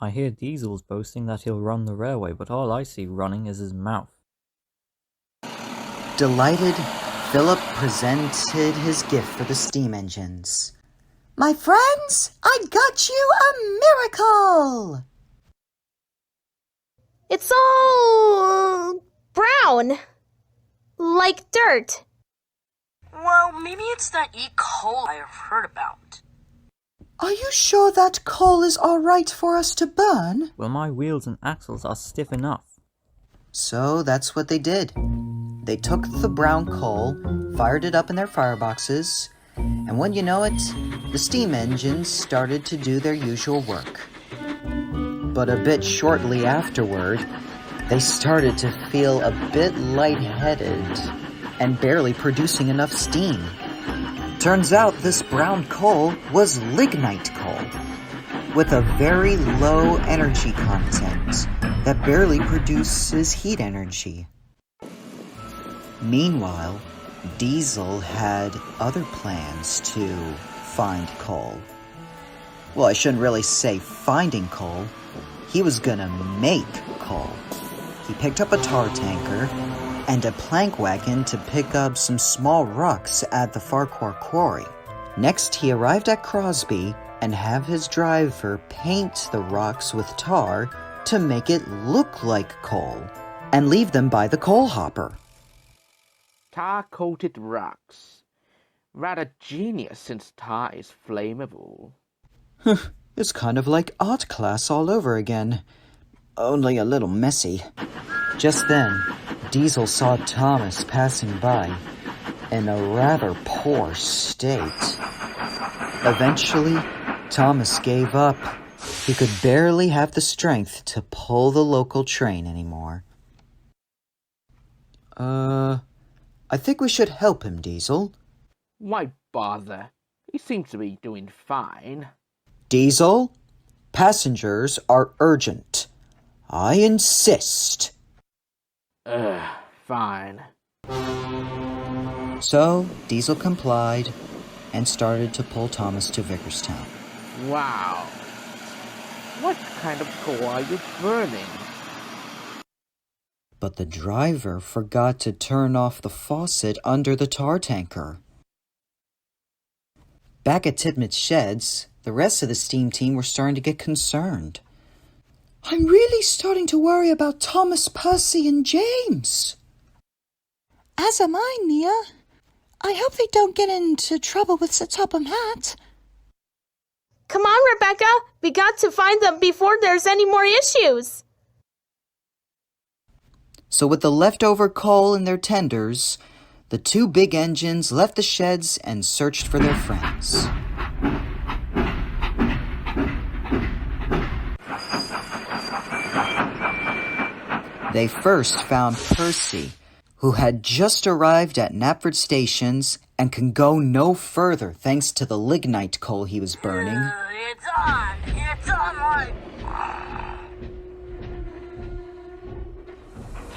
I hear Diesel's boasting that he'll run the railway, but all I see running is his mouth. Delighted, Philip presented his gift for the steam engines. My friends, I got you a miracle! It's all brown. Like dirt. Well, maybe it's that E. coli I've heard about. Are you sure that coal is alright for us to burn? Well, my wheels and axles are stiff enough. So that's what they did. They took the brown coal, fired it up in their fireboxes, and when you know it, the steam engines started to do their usual work. But a bit shortly afterward, they started to feel a bit lightheaded and barely producing enough steam. Turns out this brown coal was lignite coal, with a very low energy content that barely produces heat energy. Meanwhile, Diesel had other plans to find coal. Well, I shouldn't really say finding coal. He was gonna make coal. He picked up a tar tanker and a plank wagon to pick up some small rocks at the Farquhar quarry. Next, he arrived at Crosby and have his driver paint the rocks with tar to make it look like coal, and leave them by the coal hopper. Tar-coated rocks. Rather genius since tar is flammable. It's kind of like art class all over again, only a little messy. Just then, Diesel saw Thomas passing by in a rather poor state. Eventually, Thomas gave up. He could barely have the strength to pull the local train anymore. I think we should help him, Diesel. Why bother? He seems to be doing fine. Diesel, passengers are urgent. I insist. Fine. So, Diesel complied and started to pull Thomas to Vickerstown. Wow. What kind of coal are you burning? But the driver forgot to turn off the faucet under the tar tanker. Back at Tidmouth's sheds, the rest of the steam team were starting to get concerned. I'm really starting to worry about Thomas, Percy, and James. As am I, Nia. I hope they don't get into trouble with Sir Topham Hatt. Come on, Rebecca. We got to find them before there's any more issues. So with the leftover coal in their tenders, the two big engines left the sheds and searched for their friends. They first found Percy, who had just arrived at Knapford Stations and can go no further thanks to the lignite coal he was burning. It's on! It's on my...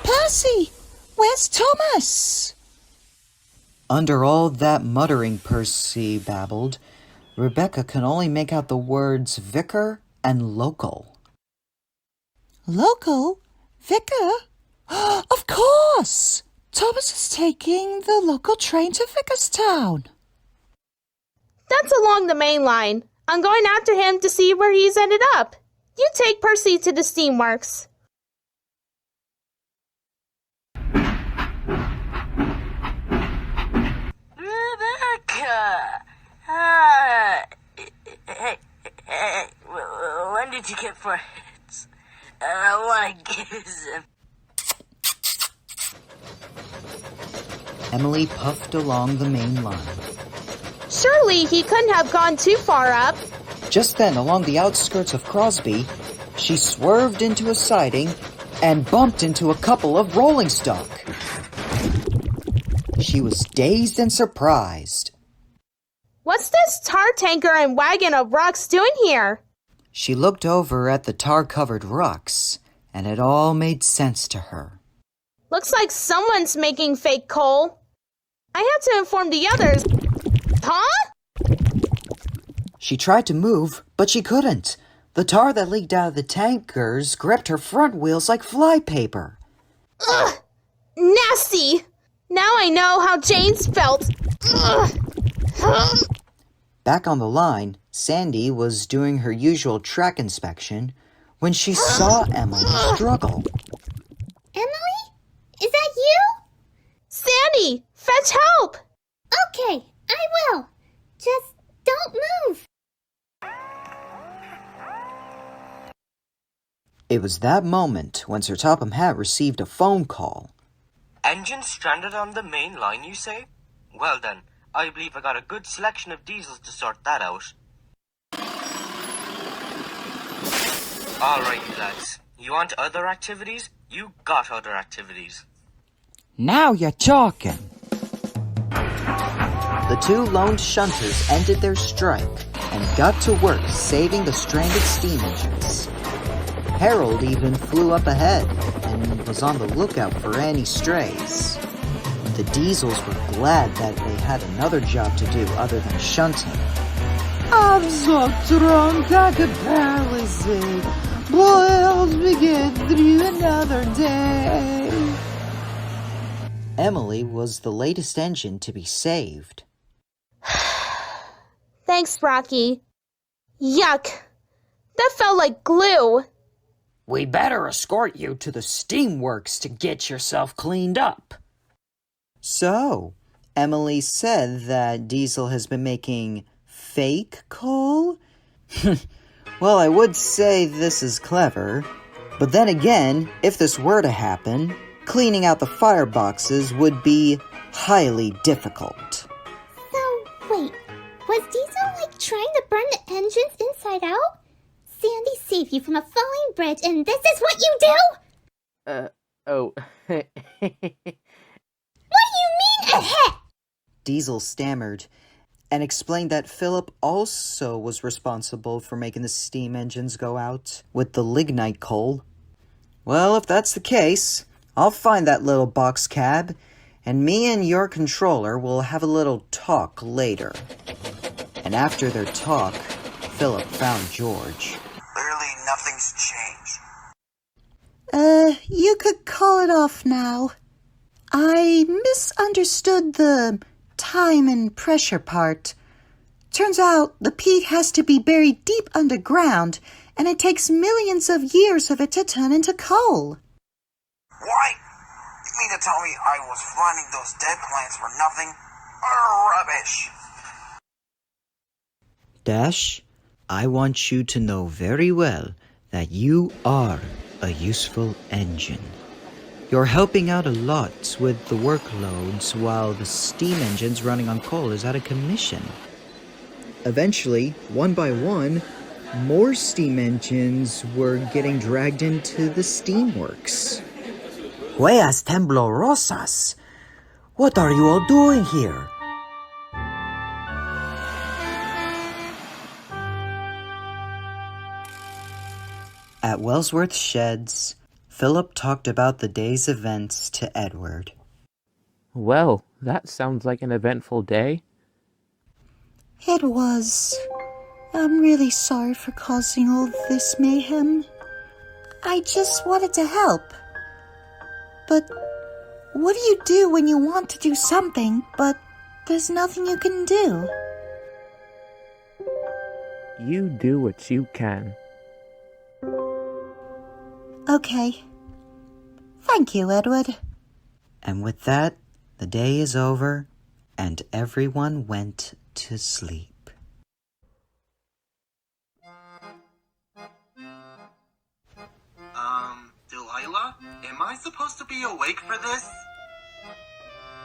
Percy! Where's Thomas? Under all that muttering Percy babbled, Rebecca can only make out the words vicar and local. Local? Vicar? Of course! Thomas is taking the local train to Vickerstown. That's along the main line. I'm going after him to see where he's ended up. You take Percy to the steamworks. Rebecca! Hey, when did you get friends? I want to kiss him. Emily puffed along the main line. Surely he couldn't have gone too far up. Just then, along the outskirts of Crosby, she swerved into a siding and bumped into a couple of rolling stock. She was dazed and surprised. What's this tar tanker and wagon of rocks doing here? She looked over at the tar-covered rocks, and it all made sense to her. Looks like someone's making fake coal. I have to inform the others. Huh? She tried to move, but she couldn't. The tar that leaked out of the tankers gripped her front wheels like flypaper. Ugh! Nasty! Now I know how Jane's felt. Back on the line, Sandy was doing her usual track inspection when she saw Emily struggle. Emily? Is that you? Sandy, fetch help! Okay, I will. Just don't move. It was that moment when Sir Topham Hatt received a phone call. Engine stranded on the main line, you say? Well then, I believe I got a good selection of diesels to sort that out. Alright, lads. You want other activities? You got other activities. Now you're talking. The two lone shunters ended their strike and got to work saving the stranded steam engines. Harold even flew up ahead and was on the lookout for any strays. The diesels were glad that they had another job to do other than shunting. I'm so drunk I could barely sing. Boils begin through another day. Emily was the latest engine to be saved. Thanks, Rocky. Yuck. That felt like glue. We better escort you to the steamworks to get yourself cleaned up. So, Emily said that Diesel has been making fake coal? Well, I would say this is clever. But then again, if this were to happen, cleaning out the fireboxes would be highly difficult. So, wait. Was Diesel, trying to burn the engines inside out? Sandy saved you from a falling bridge, and this is what you do? Oh. What do you mean, ahead? Diesel stammered and explained that Philip also was responsible for making the steam engines go out with the lignite coal. Well, if that's the case, I'll find that little box cab, and me and your controller will have a little talk later. And after their talk, Philip found George. Clearly nothing's changed. You could call it off now. I misunderstood the time and pressure part. Turns out the peat has to be buried deep underground, and it takes millions of years of it to turn into coal. What? You mean to tell me I was finding those dead plants for nothing? Utter rubbish! Dash, I want you to know very well that you are a useful engine. You're helping out a lot with the workloads while the steam engines running on coal is out of commission. Eventually, one by one, more steam engines were getting dragged into the steamworks. Huellas temblorosas. What are you all doing here? At Wellsworth Sheds, Philip talked about the day's events to Edward. Well, that sounds like an eventful day. It was. I'm really sorry for causing all this mayhem. I just wanted to help. But what do you do when you want to do something, but there's nothing you can do? You do what you can. Okay. Thank you, Edward. And with that, the day is over, and everyone went to sleep. Delilah? Am I supposed to be awake for this?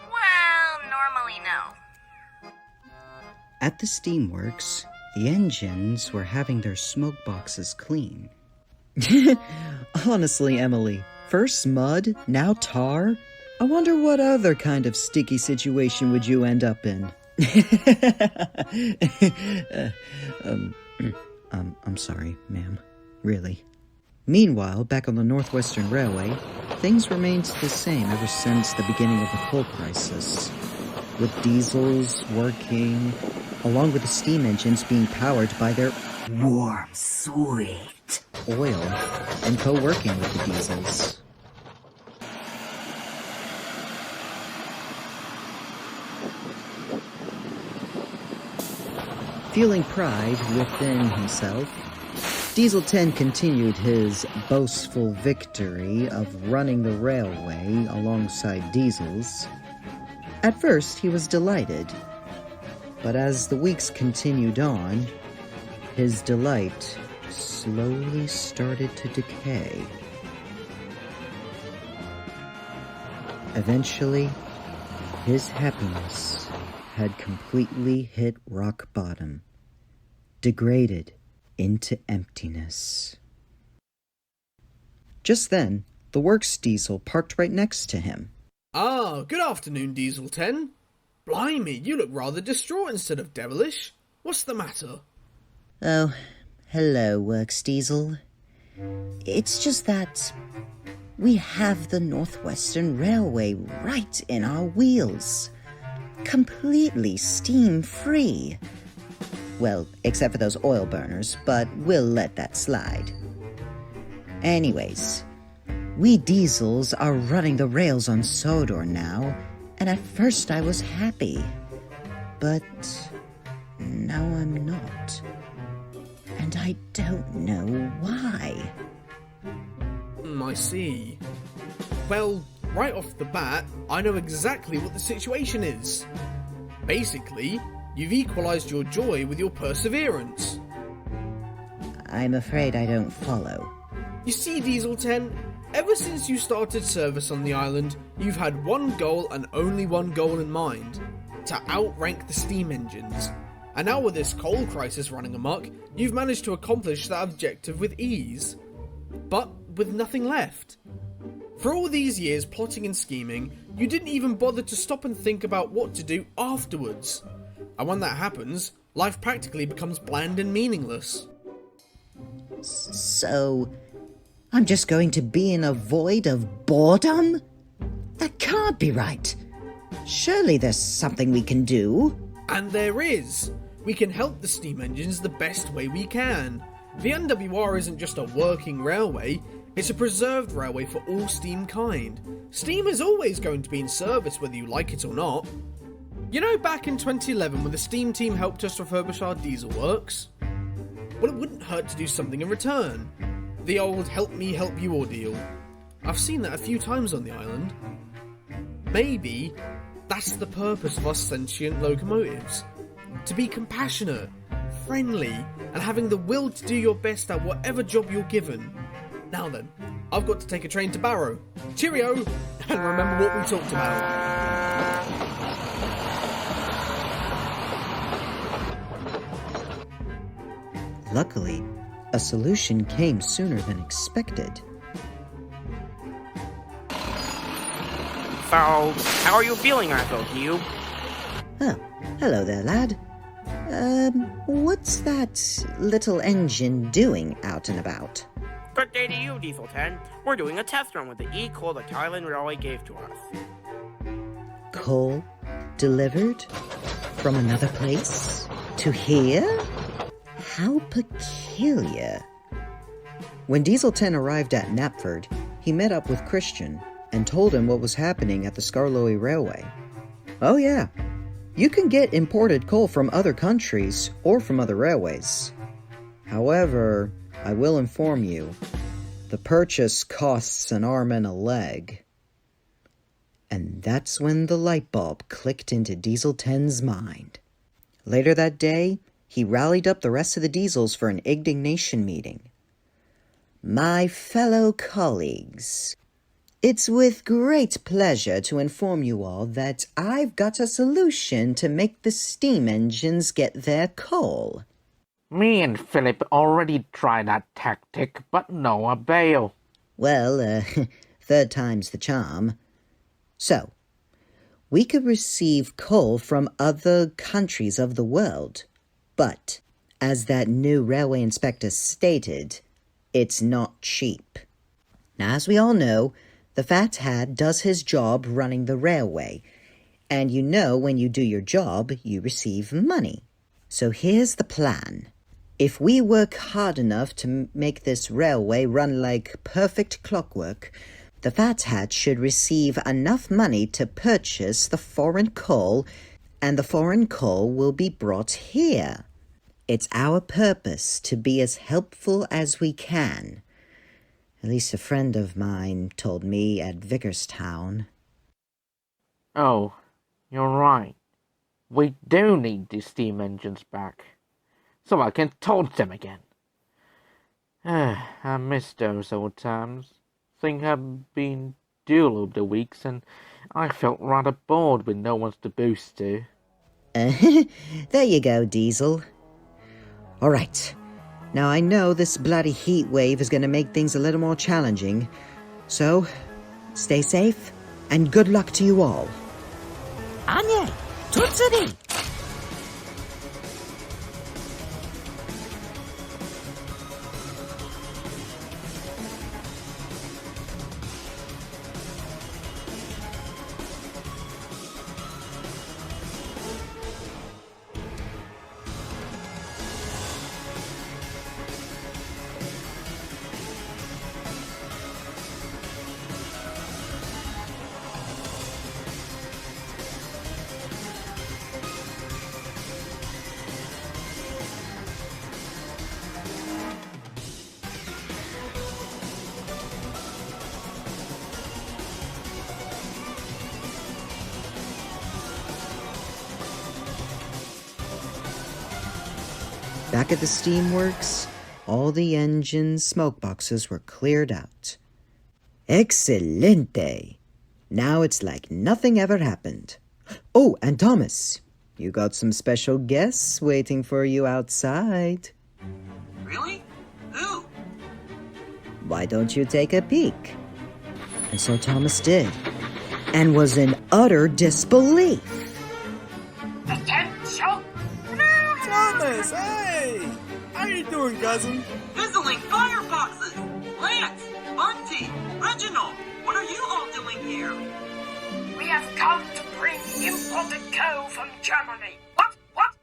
Well, normally no. At the steamworks, the engines were having their smoke boxes clean. Honestly, Emily, first mud, now tar? I wonder what other kind of sticky situation would you end up in? I'm sorry, ma'am. Really. Meanwhile, back on the Northwestern Railway, things remained the same ever since the beginning of the coal crisis, with diesels working, along with the steam engines being powered by their warm, sweet oil, and co-working with the diesels. Feeling pride within himself, Diesel 10 continued his boastful victory of running the railway alongside Diesel's. At first, he was delighted, but as the weeks continued on, his delight slowly started to decay. Eventually, his happiness had completely hit rock bottom, degraded into emptiness. Just then, the works diesel parked right next to him. Ah, good afternoon, Diesel 10. Blimey, you look rather distraught instead of devilish. What's the matter? Oh, hello, Works Diesel. It's just that we have the Northwestern Railway right in our wheels. Completely steam-free. Well, except for those oil burners, but we'll let that slide. Anyways, we diesels are running the rails on Sodor now, and at first I was happy. But now I'm not. And I don't know why. I see. Well, right off the bat, I know exactly what the situation is. Basically, you've equalized your joy with your perseverance. I'm afraid I don't follow. You see, Diesel 10, ever since you started service on the island, you've had one goal and only one goal in mind: to outrank the steam engines. And now with this coal crisis running amok, you've managed to accomplish that objective with ease. But with nothing left. For all these years plotting and scheming, you didn't even bother to stop and think about what to do afterwards. And when that happens, life practically becomes bland and meaningless. So, I'm just going to be in a void of boredom? That can't be right. Surely there's something we can do. And there is. We can help the steam engines the best way we can. The NWR isn't just a working railway, it's a preserved railway for all steam kind. Steam is always going to be in service whether you like it or not. You know, back in 2011 when the steam team helped us refurbish our diesel works? Well, it wouldn't hurt to do something in return. The old help me help you ordeal. I've seen that a few times on the island. Maybe that's the purpose of us sentient locomotives. To be compassionate, friendly, and having the will to do your best at whatever job you're given. Now then, I've got to take a train to Barrow. Cheerio, and remember what we talked about. Luckily, a solution came sooner than expected. So, how are you feeling, Uncle Hugh? Oh, hello there, lad. What's that little engine doing out and about? Good day to you, Diesel 10. We're doing a test run with the e-coal that Island Railway gave to us. Coal delivered from another place to here? How peculiar. When Diesel 10 arrived at Knapford, he met up with Christian and told him what was happening at the Skarloey Railway. Oh yeah, you can get imported coal from other countries or from other railways. However, I will inform you, the purchase costs an arm and a leg. And that's when the light bulb clicked into Diesel 10's mind. Later that day, he rallied up the rest of the diesels for an indignation meeting. My fellow colleagues, it's with great pleasure to inform you all that I've got a solution to make the steam engines get their coal. Me and Philip already tried that tactic, but no avail. Well, third time's the charm. So, we could receive coal from other countries of the world, but, as that new railway inspector stated, it's not cheap. Now, as we all know, the Fat Hat does his job running the railway, and you know when you do your job, you receive money. So here's the plan. If we work hard enough to make this railway run like perfect clockwork, the Fat Hat should receive enough money to purchase the foreign coal, and the foreign coal will be brought here. It's our purpose to be as helpful as we can. At least a friend of mine told me at Vickerstown. Oh, you're right. We do need the steam engines back, so I can tote them again. I miss those old times. Things have been dual over the weeks, and I felt rather bored with no one to boost to. There you go, Diesel. Alright, now I know this bloody heat wave is going to make things a little more challenging, so stay safe, and good luck to you all. Anye, Tutsuri! Back at the steamworks, all the engine's smoke boxes were cleared out. Excelente! Now it's like nothing ever happened. Oh, and Thomas, you got some special guests waiting for you outside. Really? Who? Why don't you take a peek? And so Thomas did, and was in utter disbelief. Attention! Thomas, hey! How you doing, cousin? Fizzling fireboxes! Lance, Bunty, Reginald, what are you all doing here? We have come to bring imported coal from Germany. What?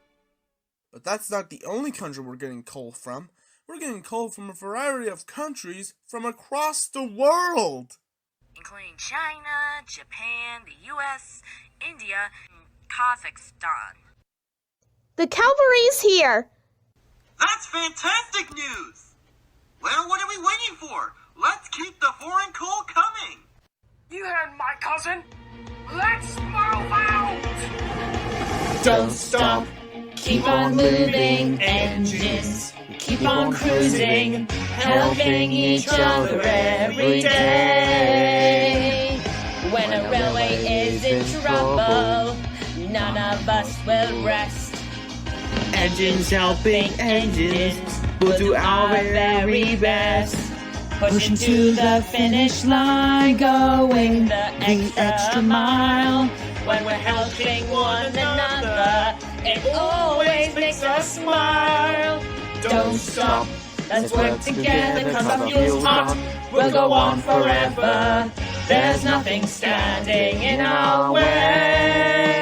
But that's not the only country we're getting coal from. We're getting coal from a variety of countries from across the world. Including China, Japan, the US, India, and Kazakhstan. The cavalry's here! That's fantastic news! Well, what are we waiting for? Let's keep the foreign coal coming! You heard my cousin? Let's move out! Don't stop, keep on moving, engines, keep on cruising, helping each other every day. When a railway is in trouble, none of us will rest. Engines helping engines, we'll do our very best. Pushing to the finish line, going the extra mile. When we're helping one another, it always makes us smile. Don't stop, let's work together, cause our fuel's hot. We'll go on forever, there's nothing standing in our way.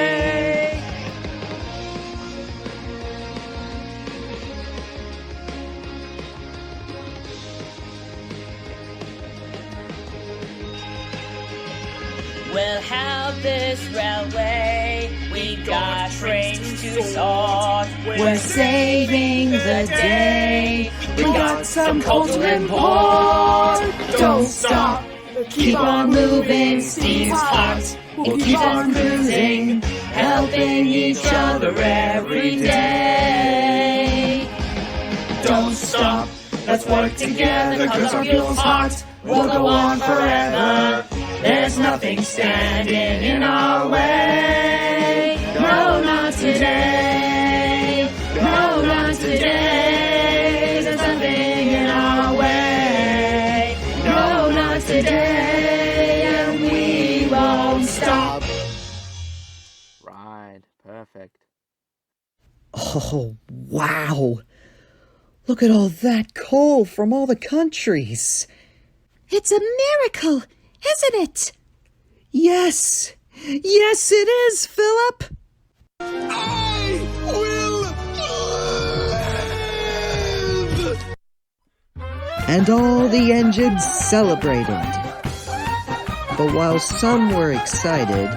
We'll have this railway, we got trains to sort. We're saving the day, we got some coal to import. Don't stop, keep on moving, steam's hot. We'll keep on cruising, helping each other every day. Don't stop, let's work together, cause our fuel's hot. We'll go on forever, there's nothing standing in our way. No, not today. No, not today. There's nothing in our way. No, not today. And we won't stop. Right, perfect. Oh, wow! Look at all that coal from all the countries! It's a miracle, isn't it? Yes! Yes, it is, Philip! I will live! And all the engines celebrated. But while some were excited,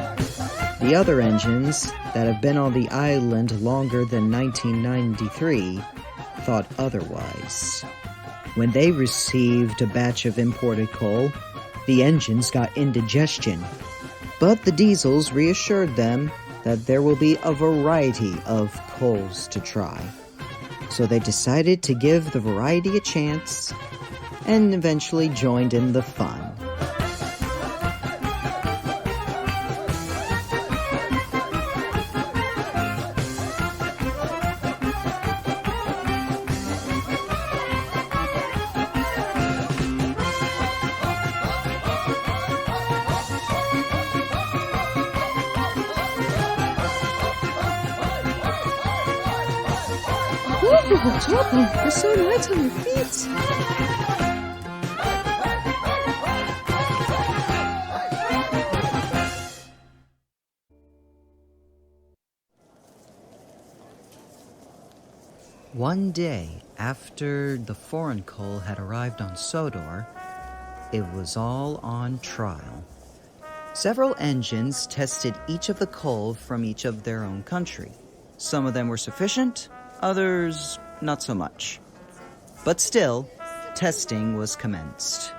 the other engines that have been on the island longer than 1993 thought otherwise. When they received a batch of imported coal, the engines got indigestion. But the diesels reassured them that there will be a variety of coals to try. So they decided to give the variety a chance and eventually joined in the fun. Wonderful job, you're so light on your feet. One day, after the foreign coal had arrived on Sodor, it was all on trial. Several engines tested each of the coal from each of their own country. Some of them were sufficient, others not so much. But still, testing was commenced.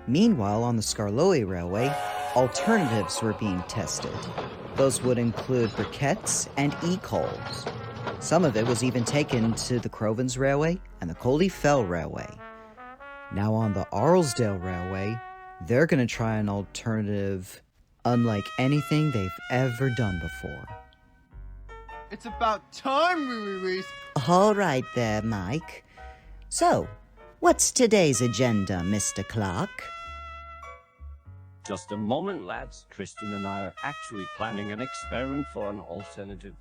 Meanwhile, on the Skarloey Railway, alternatives were being tested. Those would include briquettes and e-coals. Some of it was even taken to the Crovens Railway and the Coldy Fell Railway. Now on the Arlesdale Railway, they're going to try an alternative unlike anything they've ever done before. It's about time we release. All right there, Mike. So, what's today's agenda, Mr. Clark? Just a moment, lads. Tristan and I are actually planning an experiment for an alternative.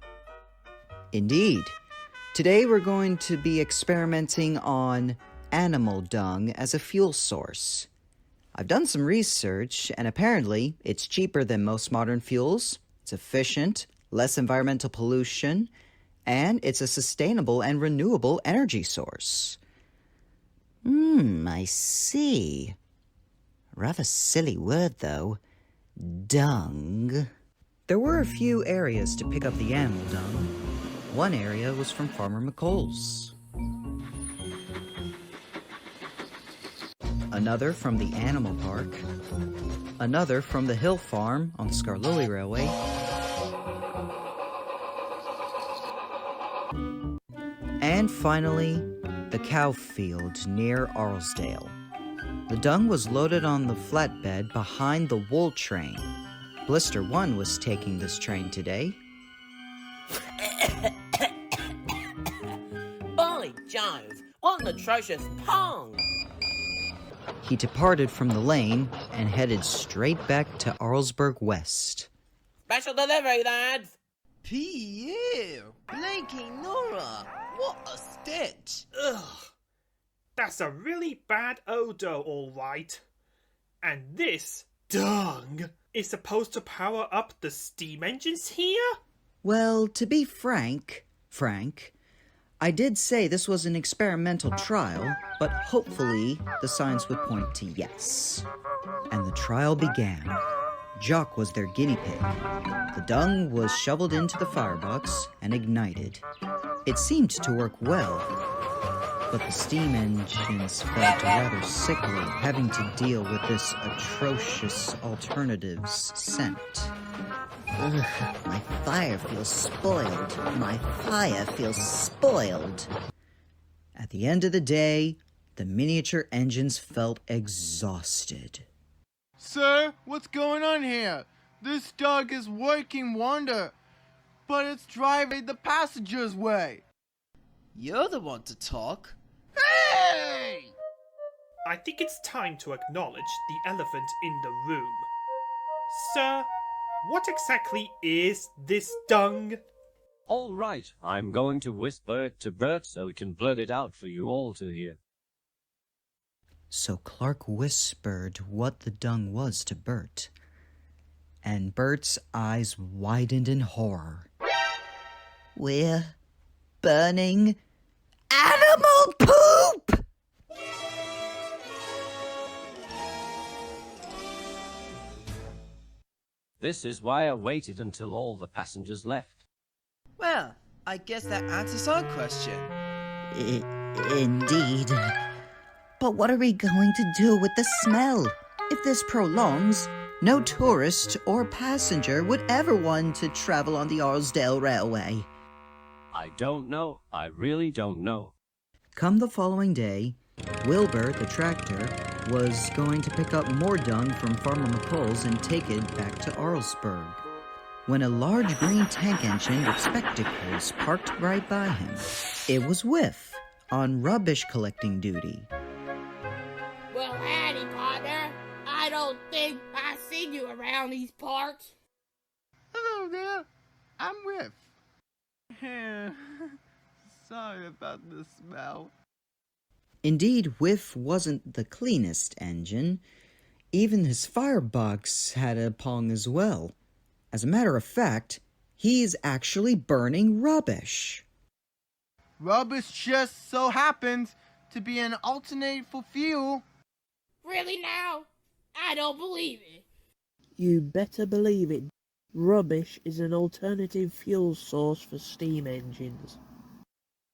Indeed. Today we're going to be experimenting on animal dung as a fuel source. I've done some research, and apparently it's cheaper than most modern fuels, it's efficient, less environmental pollution, and it's a sustainable and renewable energy source. I see. Rather silly word, though. Dung. There were a few areas to pick up the animal dung. One area was from Farmer McColl's. Another from the animal park. Another from the hill farm on Skarloey Railway. And finally, the cow field near Arlesdale. The dung was loaded on the flatbed behind the wool train. Blister 1 was taking this train today. By Jove, what an atrocious pong! He departed from the lane and headed straight back to Arlesburg West. Special delivery, lads! Pierre! Blanky Nora! What a stench! Ugh! That's a really bad odor, all right. And this dung is supposed to power up the steam engines here? Well, to be frank, I did say this was an experimental trial, but hopefully the signs would point to yes. And the trial began. Jock was their guinea pig. The dung was shoveled into the firebox and ignited. It seemed to work well, but the steam engines felt rather sickly having to deal with this atrocious alternative's scent. Ugh, my fire feels spoiled. My fire feels spoiled. At the end of the day, the miniature engines felt exhausted. Sir, what's going on here? This dog is working wonder, but it's driving the passengers' way. You're the one to talk. Hey! I think it's time to acknowledge the elephant in the room. Sir, what exactly is this dung? All right, I'm going to whisper it to Bert so he can blurt it out for you all to hear. So Clark whispered what the dung was to Bert, and Bert's eyes widened in horror. We're burning animal poop! This is why I waited until all the passengers left. Well, I guess that answers our question. Indeed. But what are we going to do with the smell? If this prolongs, no tourist or passenger would ever want to travel on the Arlesdale Railway. I don't know. I really don't know. Come the following day, Wilbur, the tractor, was going to pick up more dung from Farmer McColl's and take it back to Arlesburg, when a large green tank engine with spectacles parked right by him. It was Whiff, on rubbish collecting duty. Well, howdy, partner. I don't think I've seen you around these parts. Hello there. I'm Whiff. Sorry about the smell. Indeed, Whiff wasn't the cleanest engine. Even his firebox had a pong as well. As a matter of fact, he's actually burning rubbish. Rubbish just so happens to be an alternate for fuel. Really now? I don't believe it. You better believe it. Rubbish is an alternative fuel source for steam engines.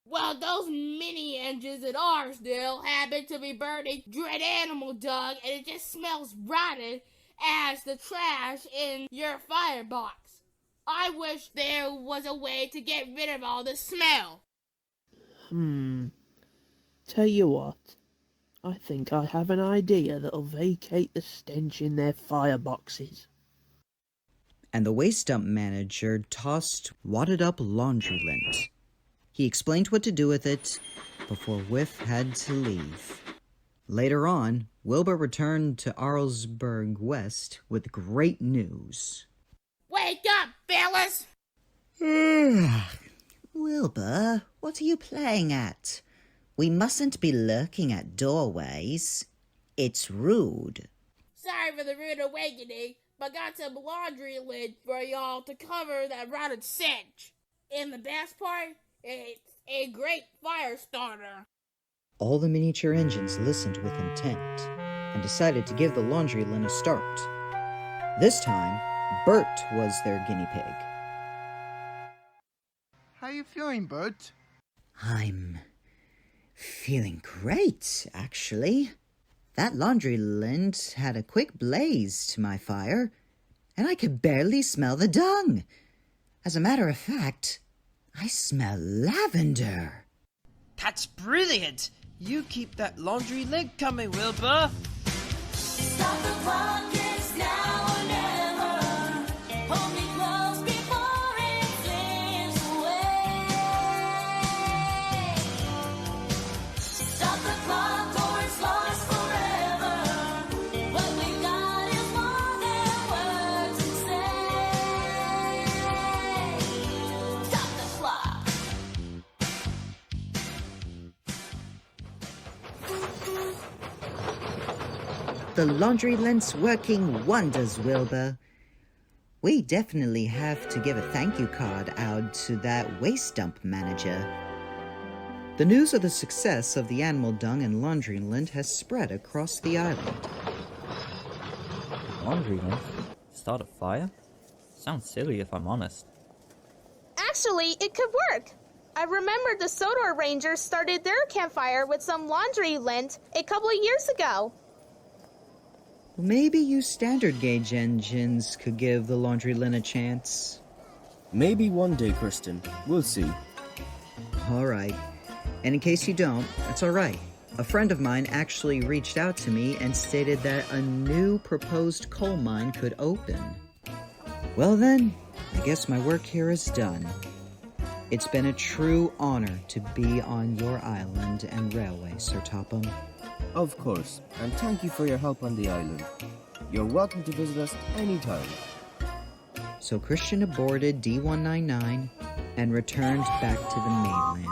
Well, those mini engines at Arlesdale happen to be burning dread animal dung, and it just smells rotten as the trash in your firebox. I wish there was a way to get rid of all the smell. Tell you what, I think I have an idea that'll vacate the stench in their fireboxes. And the waste dump manager tossed wadded up laundry lint. He explained what to do with it before Whiff had to leave. Later on, Wilbur returned to Arlesburg West with great news. Wake up, fellas! Wilbur, what are you playing at? We mustn't be lurking at doorways. It's rude. Sorry for the rude awakening, but got some laundry lint for y'all to cover that rotten stench. And the best part, it's a great fire starter. All the miniature engines listened with intent and decided to give the laundry lint a start. This time, Bert was their guinea pig. How you feeling, Bert? I'm feeling great, actually. That laundry lint had a quick blaze to my fire, and I could barely smell the dung. As a matter of fact, I smell lavender. That's brilliant! You keep that laundry lint coming, Wilbur! Stop the clock, it's now or never. Hold me close before it slips away. Stop the clock or it's lost forever. What we got is more than words can say. Stop the clock. The laundry lint's working wonders, Wilbur. We definitely have to give a thank you card out to that waste dump manager. The news of the success of the animal dung and laundry lint has spread across the island. Laundry lint? Start a fire? Sounds silly if I'm honest. Actually, it could work. I remember the Sodor Rangers started their campfire with some laundry lint a couple of years ago. Maybe you standard gauge engines could give the laundry lint a chance. Maybe one day, Kristen. We'll see. Alright. And in case you don't, it's alright. A friend of mine actually reached out to me and stated that a new proposed coal mine could open. Well then, I guess my work here is done. It's been a true honor to be on your island and railway, Sir Topham. Of course, and thank you for your help on the island. You're welcome to visit us anytime. So Christian aborted D-199 and returned back to the mainland.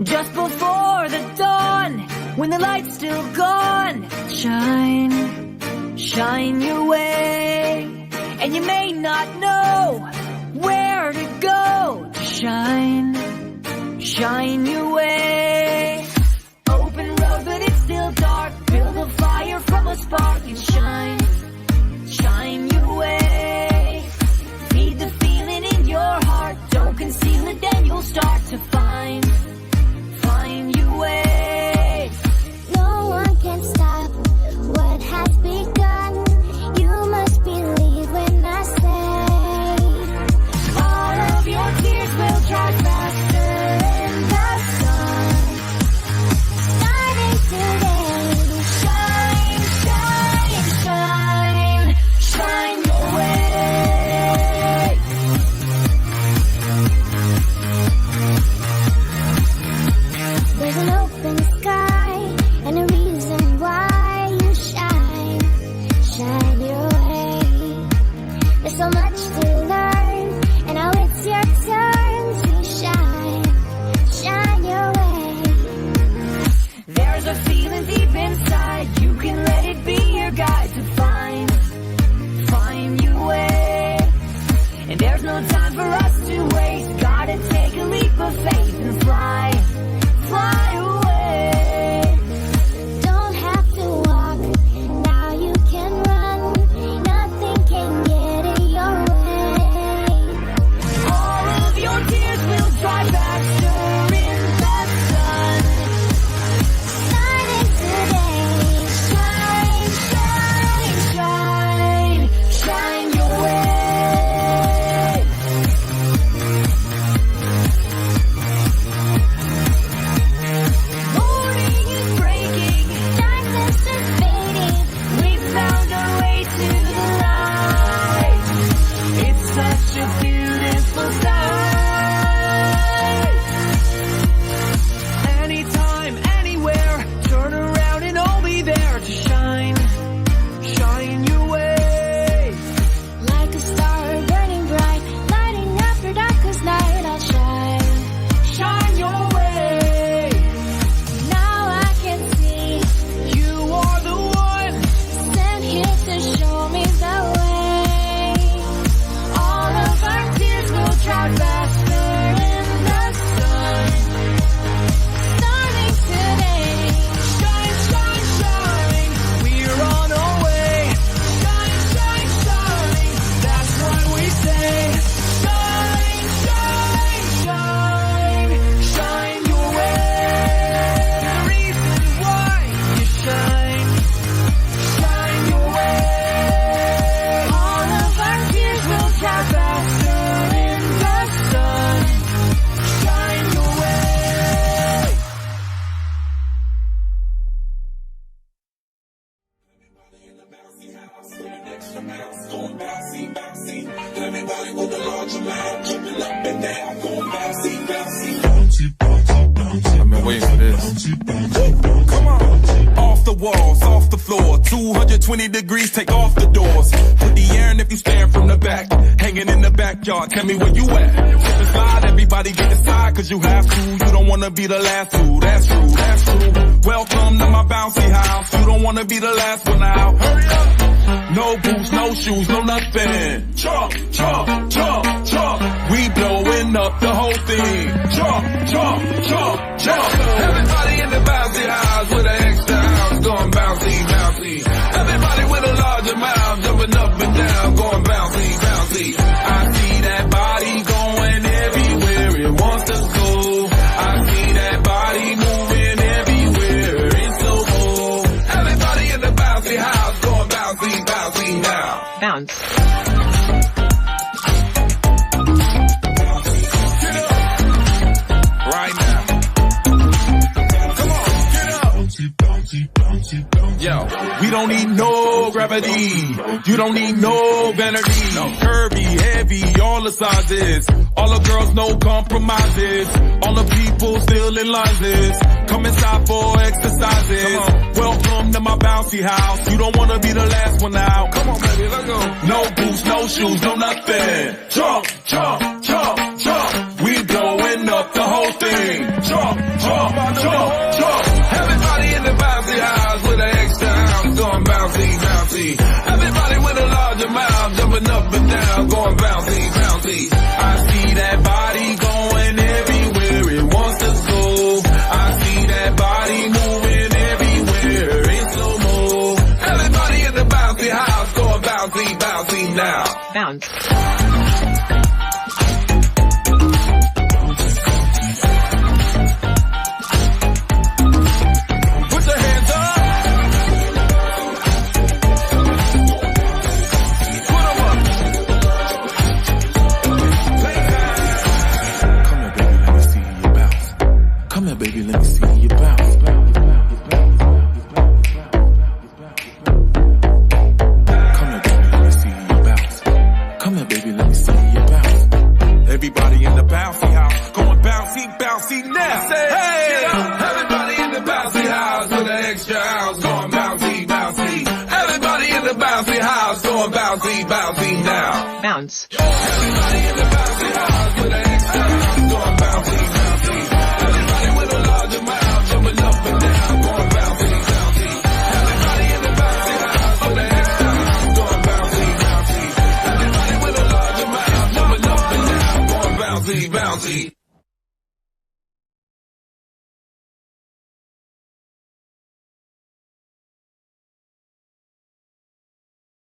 Just before the dawn, when the light's still gone, shine your way. And you may not know where to go. Shine shine your way. Open road, but it's still dark. Build a fire from a spark and shine your way. Feed the feeling in your heart. Don't conceal it, then you'll start to find your way. No one can stop what has begun. You must believe when I say all of your tears will dry faster in the sun. Starting today, shine, shine, shine, shine your way. There's an open sky and a reason why you shine your way. There's so much to learn, and now it's your turn to shine your way. There's a feeling deep inside. You can let it be your guide to find your way. And there's no time for us to waste. Gotta take a leap of faith and fly away. Don't have to walk, now you can run. Nothing can get in your way. All of your tears will dry faster in the sun. Starting today, shine, shine, shine, shine your way. Morning is breaking, Darkness is fading. we found our way to the light. It's such a beautiful sight. Anytime, anywhere, turn around and I'll be there to shine your way. Like a star burning bright, lighting up your darkest night. I'll shine your way. Now I can see You are the one. sent here to show me the way. All of our tears will dry faster in the sun. Starting today, Shine, shine, shine. We're on our way. Shine, shine, shine. That's what we say. Shine, shine, shine. Shine your way. The reason why you shine your way. all of our tears will dry faster in the sun. Shine your way. I've been waiting for this. Come on. Off the walls, off the floor. 220 degrees, take off the doors. Put the air in if you stand from the back. Hanging in the backyard, tell me where you at. Slip and slide, everybody get inside, cause you have to. You don't wanna be the last to. That's true, that's true. Welcome to my bouncy house. You don't wanna be the last one out. Hurry up. No boots, no shoes, no nothing. Chop, chop, chop, chop. We blowing up the whole thing. Chop, chop, chop, chop. Everybody in the bouncy house with an extra house going bouncy, bouncy. Everybody with a larger mouth jumping up and down going bouncy, bouncy. I see that body going everywhere it wants to go. I see that body moving everywhere. It's so cool. Everybody in the bouncy house going bouncy, bouncy now. Bounce. Right now. Come on, get up. Yo, we don't need no gravity. You don't need no vanity. Curvy, heavy, all the sizes. All the girls, no compromises. All the people still in lines. Come inside for exercises. Welcome to my bouncy house. You don't wanna be the last one out. Come on, baby, let's go. No boots, no shoes, no nothing. Jump, jump, jump, jump. We blowing up the whole thing. Jump, jump, jump, jump. Everybody in the bouncy house with an extra house going bouncy, bouncy. Everybody with a larger mouth jumping up and down going bouncy, bouncy. I see that body going everywhere it wants to Bounce. Put your hands up. Put 'em up. Come here, baby, let me see you bounce. Come here, baby, let me see you bounce. Come here, baby, let me see you bounce. Everybody in the bouncy house, going bouncy, bouncy now. Say, hey, everybody in the bouncy house with an extra ounce, going bouncy, bouncy. Everybody in the bouncy house, going bouncy, bouncy now. Bounce. Everybody in the bouncy house.